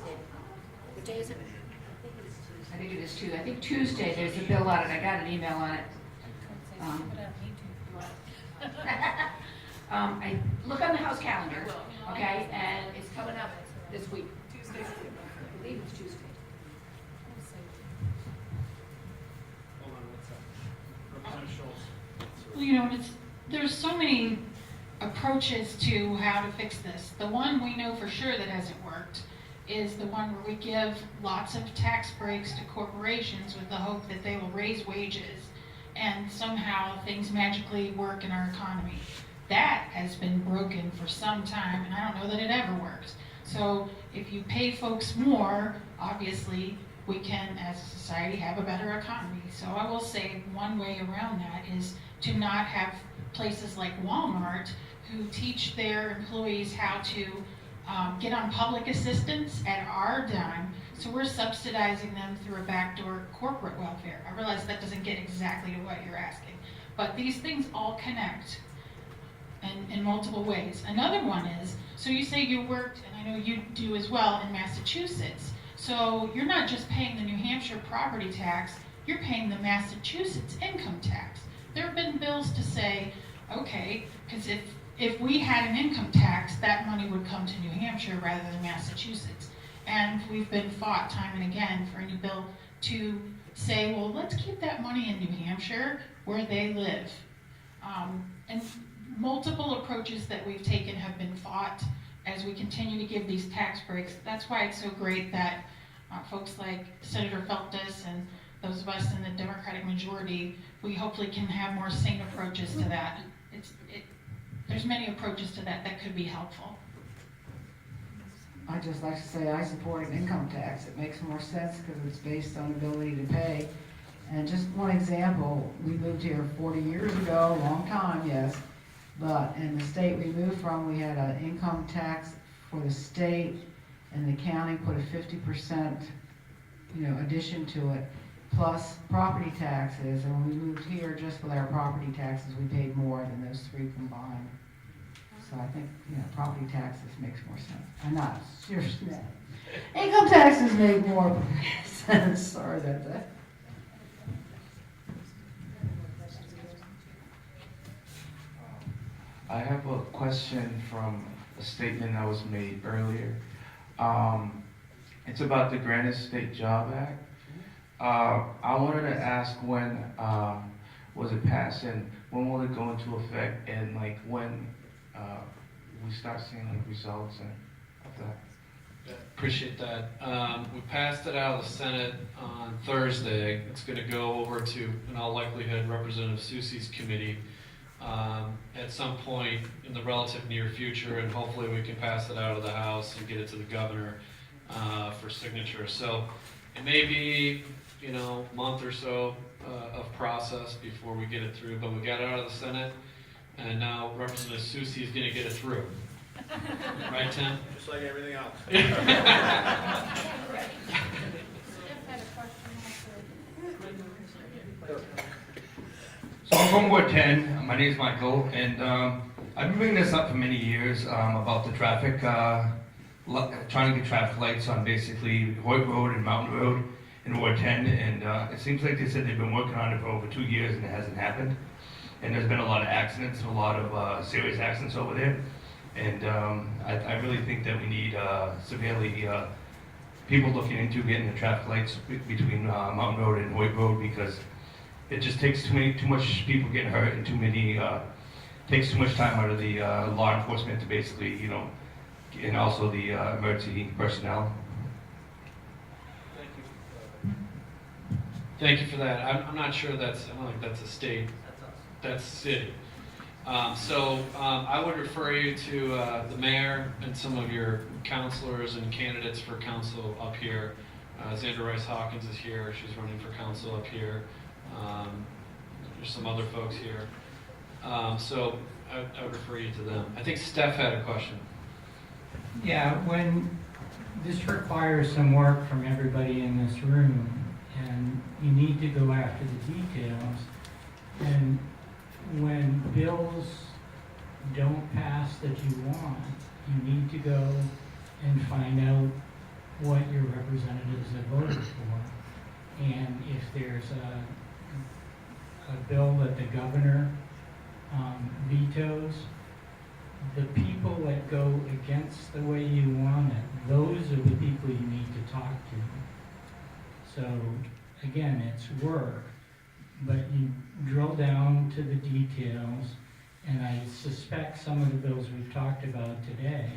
What day is it? I think it is Tuesday. I think Tuesday there's a bill on it. I got an email on it. I look on the House calendar, okay, and it's coming up this week. Tuesday. I believe it's Tuesday. Hold on one second. there's so many approaches to how to fix this. The one we know for sure that hasn't worked is the one where we give lots of tax breaks to corporations with the hope that they will raise wages and somehow things magically work in our economy. That has been broken for some time, and I don't know that it ever works. So if you pay folks more, obviously we can, as a society, have a better economy. So I will say one way around that is to not have places like Walmart who teach their employees how to get on public assistance at our dime. So we're subsidizing them through a backdoor corporate welfare. I realize that doesn't get exactly to what you're asking, but these things all connect in multiple ways. Another one is, so you say you worked, and I know you do as well, in Massachusetts. So you're not just paying the New Hampshire property tax, you're paying the Massachusetts income tax. There have been bills to say, okay, because if we had an income tax, that money would come to New Hampshire rather than Massachusetts. And we've been fought time and again for any bill to say, well, let's keep that money in New Hampshire where they live. And multiple approaches that we've taken have been fought as we continue to give these tax breaks. That's why it's so great that folks like Senator Feltus and those of us in the Democratic majority, we hopefully can have more sane approaches to that. There's many approaches to that that could be helpful. I just like to say I support an income tax. It makes more sense because it's based on ability to pay. And just one example, we moved here 40 years ago, a long time, yes. But in the state we moved from, we had an income tax for the state, and the county put a 50% addition to it, plus property taxes. And when we moved here, just with our property taxes, we paid more than those three combined. So I think property taxes makes more sense. I'm not seriously. Income taxes make more sense. Sorry about that. I have a question from a statement that was made earlier. It's about the Granite State Job Act. I wanted to ask when was it passed and when will it go into effect, and when we start seeing results and of that. Yeah, appreciate that. We passed it out of the Senate on Thursday. It's going to go over to, in all likelihood, Representative Soucy's committee at some point in the relative near future, and hopefully we can pass it out of the House and get it to the governor for signature. So it may be, a month or so of process before we get it through, but we got it out of the Senate, and now Representative Soucy is going to get it through. Right, Tim? Just like everything else. So I'm from Ward 10. My name is Michael, and I've been bringing this up for many years about the traffic, trying to get traffic lights on basically Hoyt Road and Mountain Road in Ward 10, and it seems like they said they've been working on it for over 2 years and it hasn't happened. And there's been a lot of accidents, a lot of serious accidents over there. And I really think that we need severely people looking into getting the traffic lights between Mountain Road and Hoyt Road, because it just takes too much people getting hurt and takes too much time out of the law enforcement to basically, and also the emergency personnel. Thank you for that. I'm not sure I don't think that's a state, that's city. I would refer you to the mayor and some of your councilors and candidates for council up here. Andru Hawkins is here. She's running for council up here. There's some other folks here. I would refer you to them. I think Steph had a question. Yeah, when this requires some work from everybody in this room, and you need to go after the details, and when bills don't pass that you want, you need to go and find out what your representatives have voted for. And if there's a bill that the governor vetoes, the people that go against the way you want it, those are the people you need to talk to. So again, it's work, but you drill down to the details, and I suspect some of the bills we've talked about today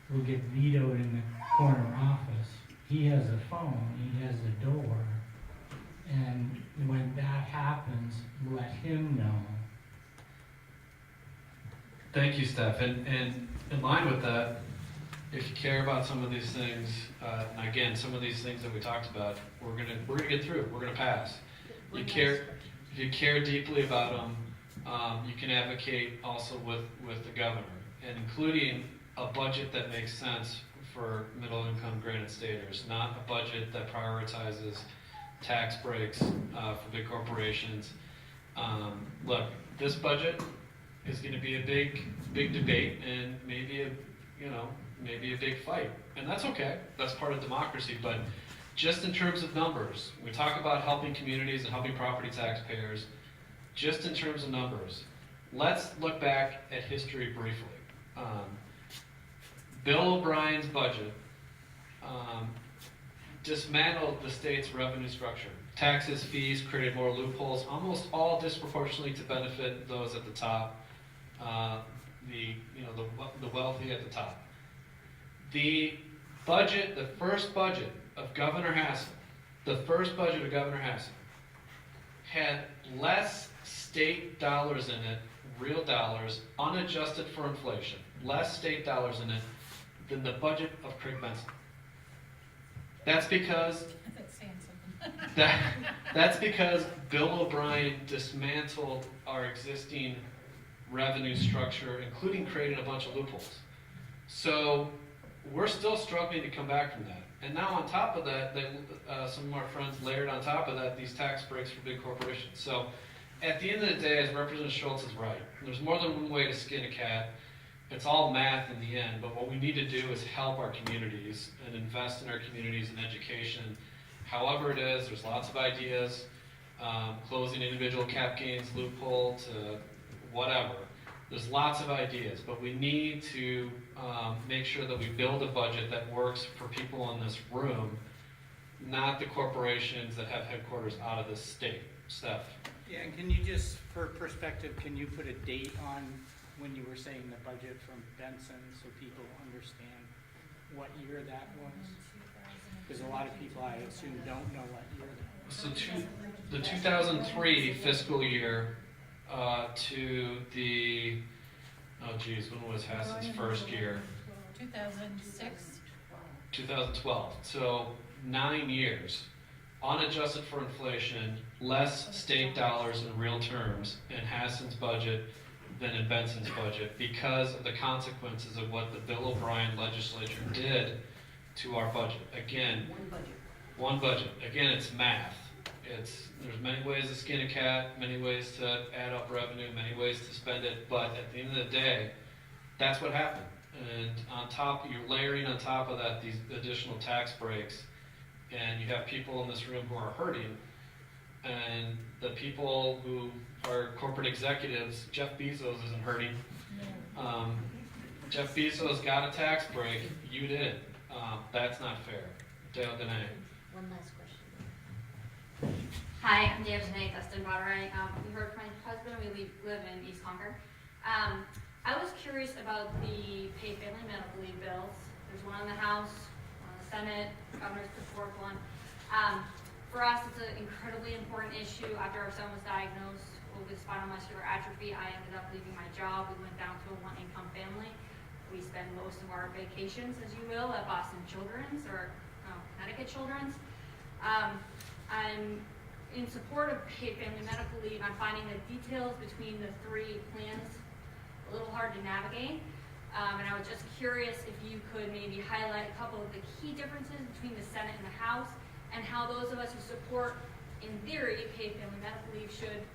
will get vetoed in the corner office. He has a phone, he has a door, and when that happens, let him know. Thank you, Steph. And in line with that, if you care about some of these things, and again, some of these things that we talked about, we're gonna get through. We're gonna pass. If you care deeply about them, you can advocate also with the governor, and including a budget that makes sense for middle-income granted staters, not a budget that prioritizes tax breaks for big corporations. Look, this budget is going to be a big debate and maybe a big fight, and that's okay. That's part of democracy. But just in terms of numbers, we talk about helping communities and helping property taxpayers. Just in terms of numbers, let's look back at history briefly. Bill O'Brien's budget dismantled the state's revenue structure. Taxes, fees, created more loopholes, almost all disproportionately to benefit those at the top, the wealthy at the top. The first budget of Governor Hassan, had less state dollars in it, real dollars, unadjusted for inflation, less state dollars in it than the budget of Craig Benson. That's because that's because Bill O'Brien dismantled our existing revenue structure, including creating a bunch of loopholes. So we're still struggling to come back from that. And now on top of that, some of our friends layered on top of that these tax breaks for big corporations. So at the end of the day, as Representative Schultz is right, there's more than one way to skin a cat. It's all math in the end, but what we need to do is help our communities and invest in our communities in education. However it is, there's lots of ideas, closing individual cap gains loophole to whatever. There's lots of ideas, but we need to make sure that we build a budget that works for people in this room, not the corporations that have headquarters out of the state. Steph? Yeah, and can you just, for perspective, can you put a date on when you were saying the budget from Benson so people understand what year that was? Because a lot of people, I assume, don't know what year that was. So the 2003 fiscal year to the, when was Hassan's first year? 2006. 2012. So 9 years. Unadjusted for inflation, less state dollars in real terms in Hassan's budget than in Benson's budget because of the consequences of what the Bill O'Brien legislature did to our budget. Again, one budget. Again, it's math. There's many ways to skin a cat, many ways to add up revenue, many ways to spend it, but at the end of the day, that's what happened. And on top, you're layering on top of that these additional tax breaks, and you have people in this room who are hurting, and the people who are corporate executives, Jeff Bezos isn't hurting. Jeff Bezos got a tax break, you didn't. That's not fair. Dale Dene. One last question. Hi, I'm Dale Dene, Dustin Broadway. We heard from my husband, we live in East Concord. I was curious about the paid family medical leave bills. There's one in the House, one in the Senate, the governor's put forth one. For us, it's an incredibly important issue. After our son was diagnosed with spinal muscular atrophy, I ended up leaving my job. We went down to a one-income family. We spend most of our vacations, as you will, at Boston Children's or Connecticut Children's. I'm in support of paid family medical leave. I'm finding the details between the three plans a little hard to navigate. And I was just curious if you could maybe highlight a couple of the key differences between the Senate and the House, and how those of us who support, in theory, paid family medical leave should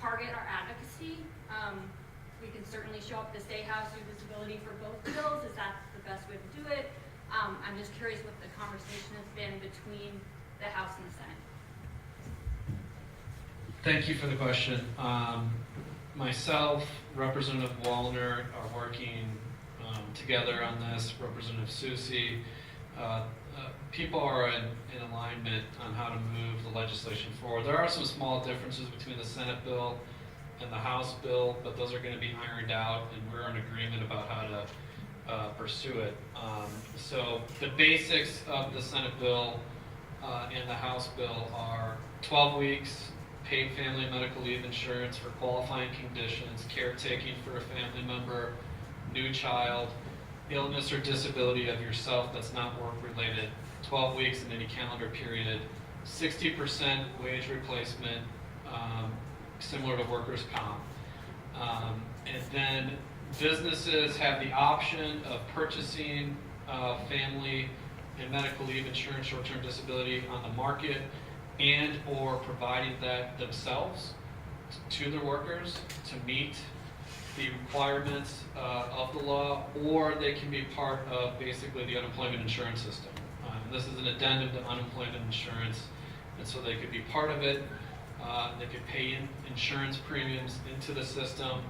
target our advocacy. We can certainly show up at the State House, do visibility for both bills. Is that the best way to do it? I'm just curious what the conversation has been between the House and the Senate. Thank you for the question. Myself, Representative Wallner are working together on this, Representative Susi. people are in alignment on how to move the legislation forward. There are some small differences between the Senate bill and the House bill, but those are going to be ironed out, and we're in agreement about how to pursue it. So the basics of the Senate bill and the House bill are 12 weeks paid family medical leave insurance for qualifying conditions, caretaking for a family member, new child, illness or disability of yourself that's not work-related, 12 weeks in any calendar period, 60% wage replacement, similar to workers' comp. And then businesses have the option of purchasing family and medical leave insurance, short-term disability on the market, and or providing that themselves to their workers to meet the requirements of the law, or they can be part of basically the unemployment insurance system. This is an addendum to unemployment insurance, and so they could be part of it. They could pay in insurance premiums into the system,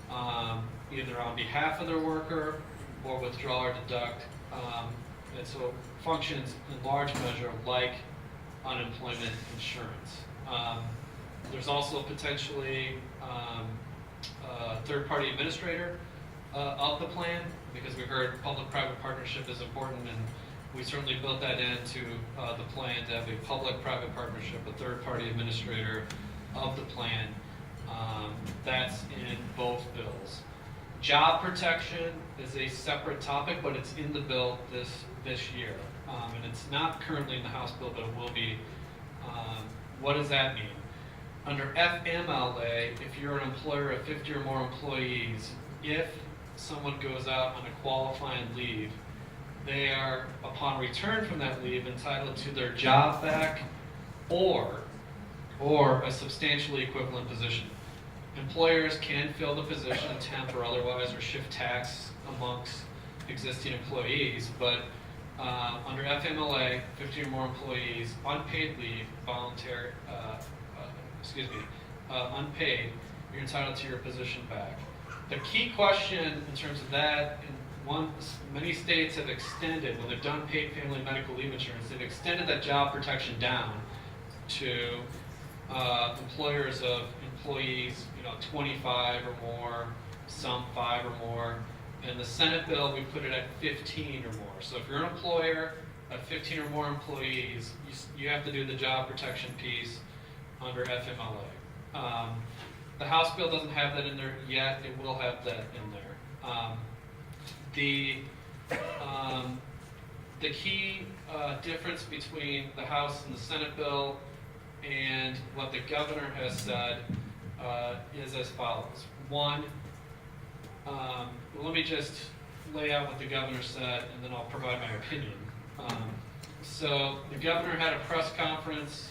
either on behalf of their worker or withdraw or deduct. And so it functions in large measure like unemployment insurance. There's also potentially a third-party administrator of the plan, because we heard public-private partnership is important, and we certainly built that into the plan to have a public-private partnership, a third-party administrator of the plan. That's in both bills. Job protection is a separate topic, but it's in the bill this year. And it's not currently in the House bill, but it will be. What does that mean? Under FMLA, if you're an employer of 50 or more employees, if someone goes out on a qualifying leave, they are, upon return from that leave, entitled to their job back or a substantially equivalent position. Employers can fill the position, temp or otherwise, or shift tasks amongst existing employees, but under FMLA, 50 or more employees, unpaid leave, unpaid, you're entitled to your position back. The key question in terms of that, many states have extended, when they've done paid family medical leave insurance, they've extended that job protection down to employers of employees, 25 or more, some 5 or more. In the Senate bill, we put it at 15 or more. So if you're an employer of 15 or more employees, you have to do the job protection piece under FMLA. The House bill doesn't have that in there yet. It will have that in there. The key difference between the House and the Senate bill and what the governor has said is as follows. One, let me just lay out what the governor said, and then I'll provide my opinion. So the governor had a press conference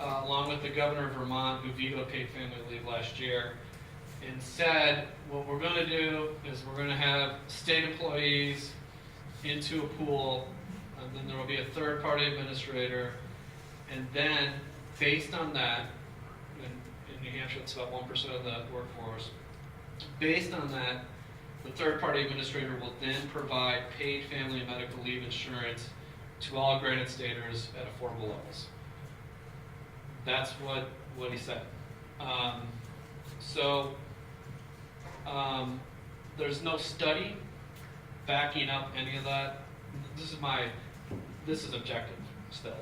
along with the governor of Vermont, who vetoed paid family leave last year, and said, what we're going to do is we're going to have state employees into a pool, and then there will be a third-party administrator, and then based on that, in New Hampshire it's about 1% of the workforce, based on that, the third-party administrator will then provide paid family and medical leave insurance to all granted staters at affordable levels. That's what he said. There's no study backing up any of that. This is objective still.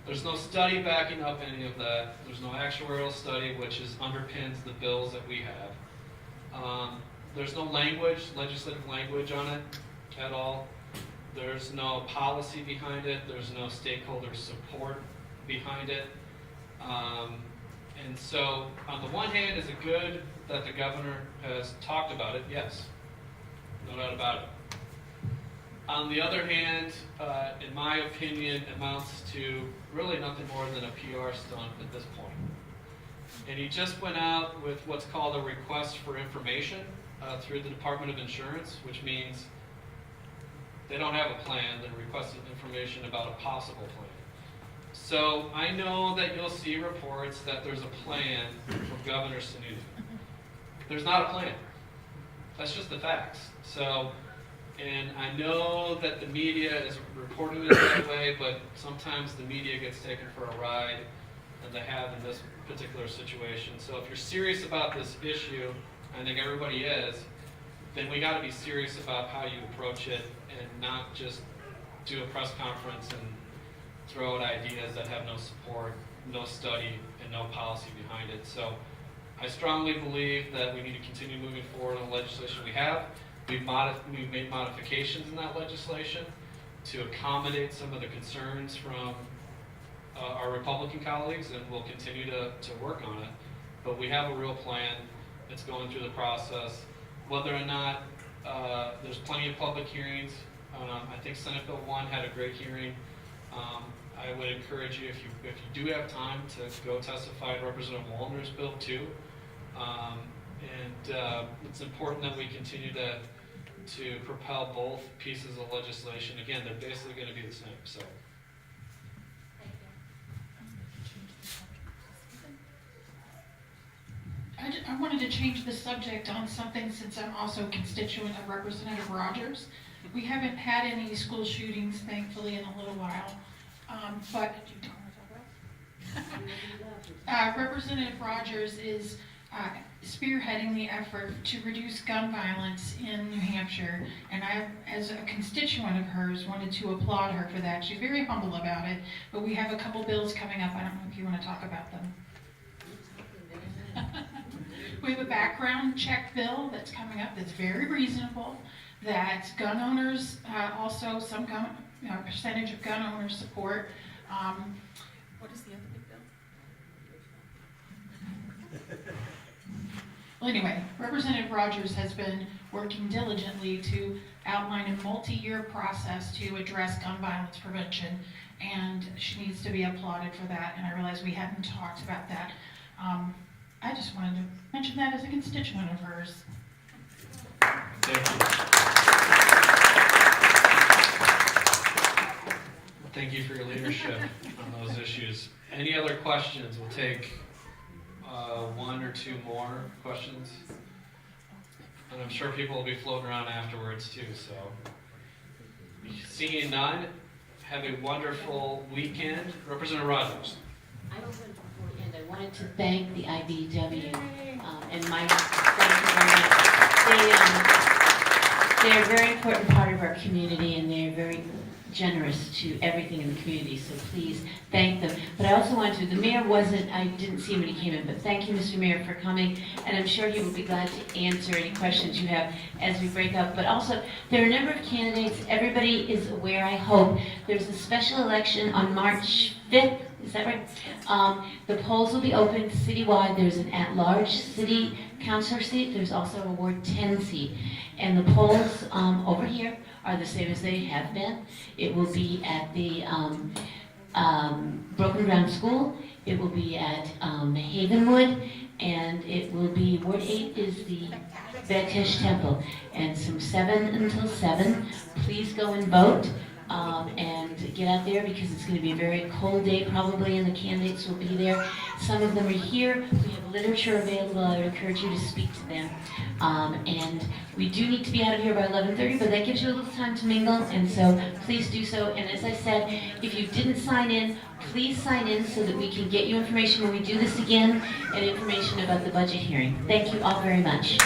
There's no study backing up any of that. There's no actuarial study which underpins the bills that we have. There's no legislative language on it at all. There's no policy behind it. There's no stakeholder support behind it. And so, on the one hand, is it good that the governor has talked about it? Yes, no doubt about it. On the other hand, in my opinion, amounts to really nothing more than a PR stunt at this point. And he just went out with what's called a request for information through the Department of Insurance, which means they don't have a plan, they're requesting information about a possible plan. So I know that you'll see reports that there's a plan from Governor Sununu. There's not a plan. That's just the facts. So And I know that the media is reporting it that way, but sometimes the media gets taken for a ride, and they have in this particular situation. So if you're serious about this issue, I think everybody is, then we got to be serious about how you approach it and not just do a press conference and throw out ideas that have no support, no study, and no policy behind it. So I strongly believe that we need to continue moving forward on the legislation we have. We've made modifications in that legislation to accommodate some of the concerns from our Republican colleagues, and we'll continue to work on it. But we have a real plan. It's going through the process. Whether or not there's plenty of public hearings, I think Senate Bill 1 had a great hearing. I would encourage you, if you do have time, to go testify to Representative Wallner's Bill 2. It's important that we continue to propel both pieces of legislation. Again, they're basically going to be the same. So. I wanted to change the subject on something since I'm also a constituent of Representative Rogers. We haven't had any school shootings, thankfully, in a little while. But Representative Rogers is spearheading the effort to reduce gun violence in New Hampshire, and I, as a constituent of hers, wanted to applaud her for that. She's very humble about it, but we have a couple bills coming up. I don't know if you want to talk about them. We have a background check bill that's coming up that's very reasonable, that gun owners, also some percentage of gun owners support. What is the other big bill? Well, anyway, Representative Rogers has been working diligently to outline a multi-year process to address gun violence prevention, and she needs to be applauded for that, and I realize we hadn't talked about that. I just wanted to mention that as a constituent of hers. Thank you. Thank you for your leadership on those issues. Any other questions? We'll take one or two more questions. And I'm sure people will be floating around afterwards too, so. Seeing none, have a wonderful weekend. Representative Rogers. I wanted to thank the IBEW and Mike. Thank you very much. They're a very important part of our community, and they're very generous to everything in the community, so please thank them. But I also wanted to, the mayor wasn't, I didn't see him when he came in, but thank you, Mr. Mayor, for coming, and I'm sure he will be glad to answer any questions you have as we break up. But also, there are a number of candidates. Everybody is aware, I hope. There's a special election on March 5th. Is that right? The polls will be open citywide. There's an at-large city councilor seat. There's also a Ward 10 seat. And the polls over here are the same as they have been. It will be at the Broken Ground School. It will be at Havenwood. And it will be, Ward 8 is the Baptist Temple. And from 7 until 7, please go and vote. And get out there because it's going to be a very cold day probably, and the candidates will be there. Some of them are here. We have literature available. I would encourage you to speak to them. And we do need to be out of here by 11:30, but that gives you a little time to mingle, and so please do so. And as I said, if you didn't sign in, please sign in so that we can get you information when we do this again, and information about the budget hearing. Thank you all very much.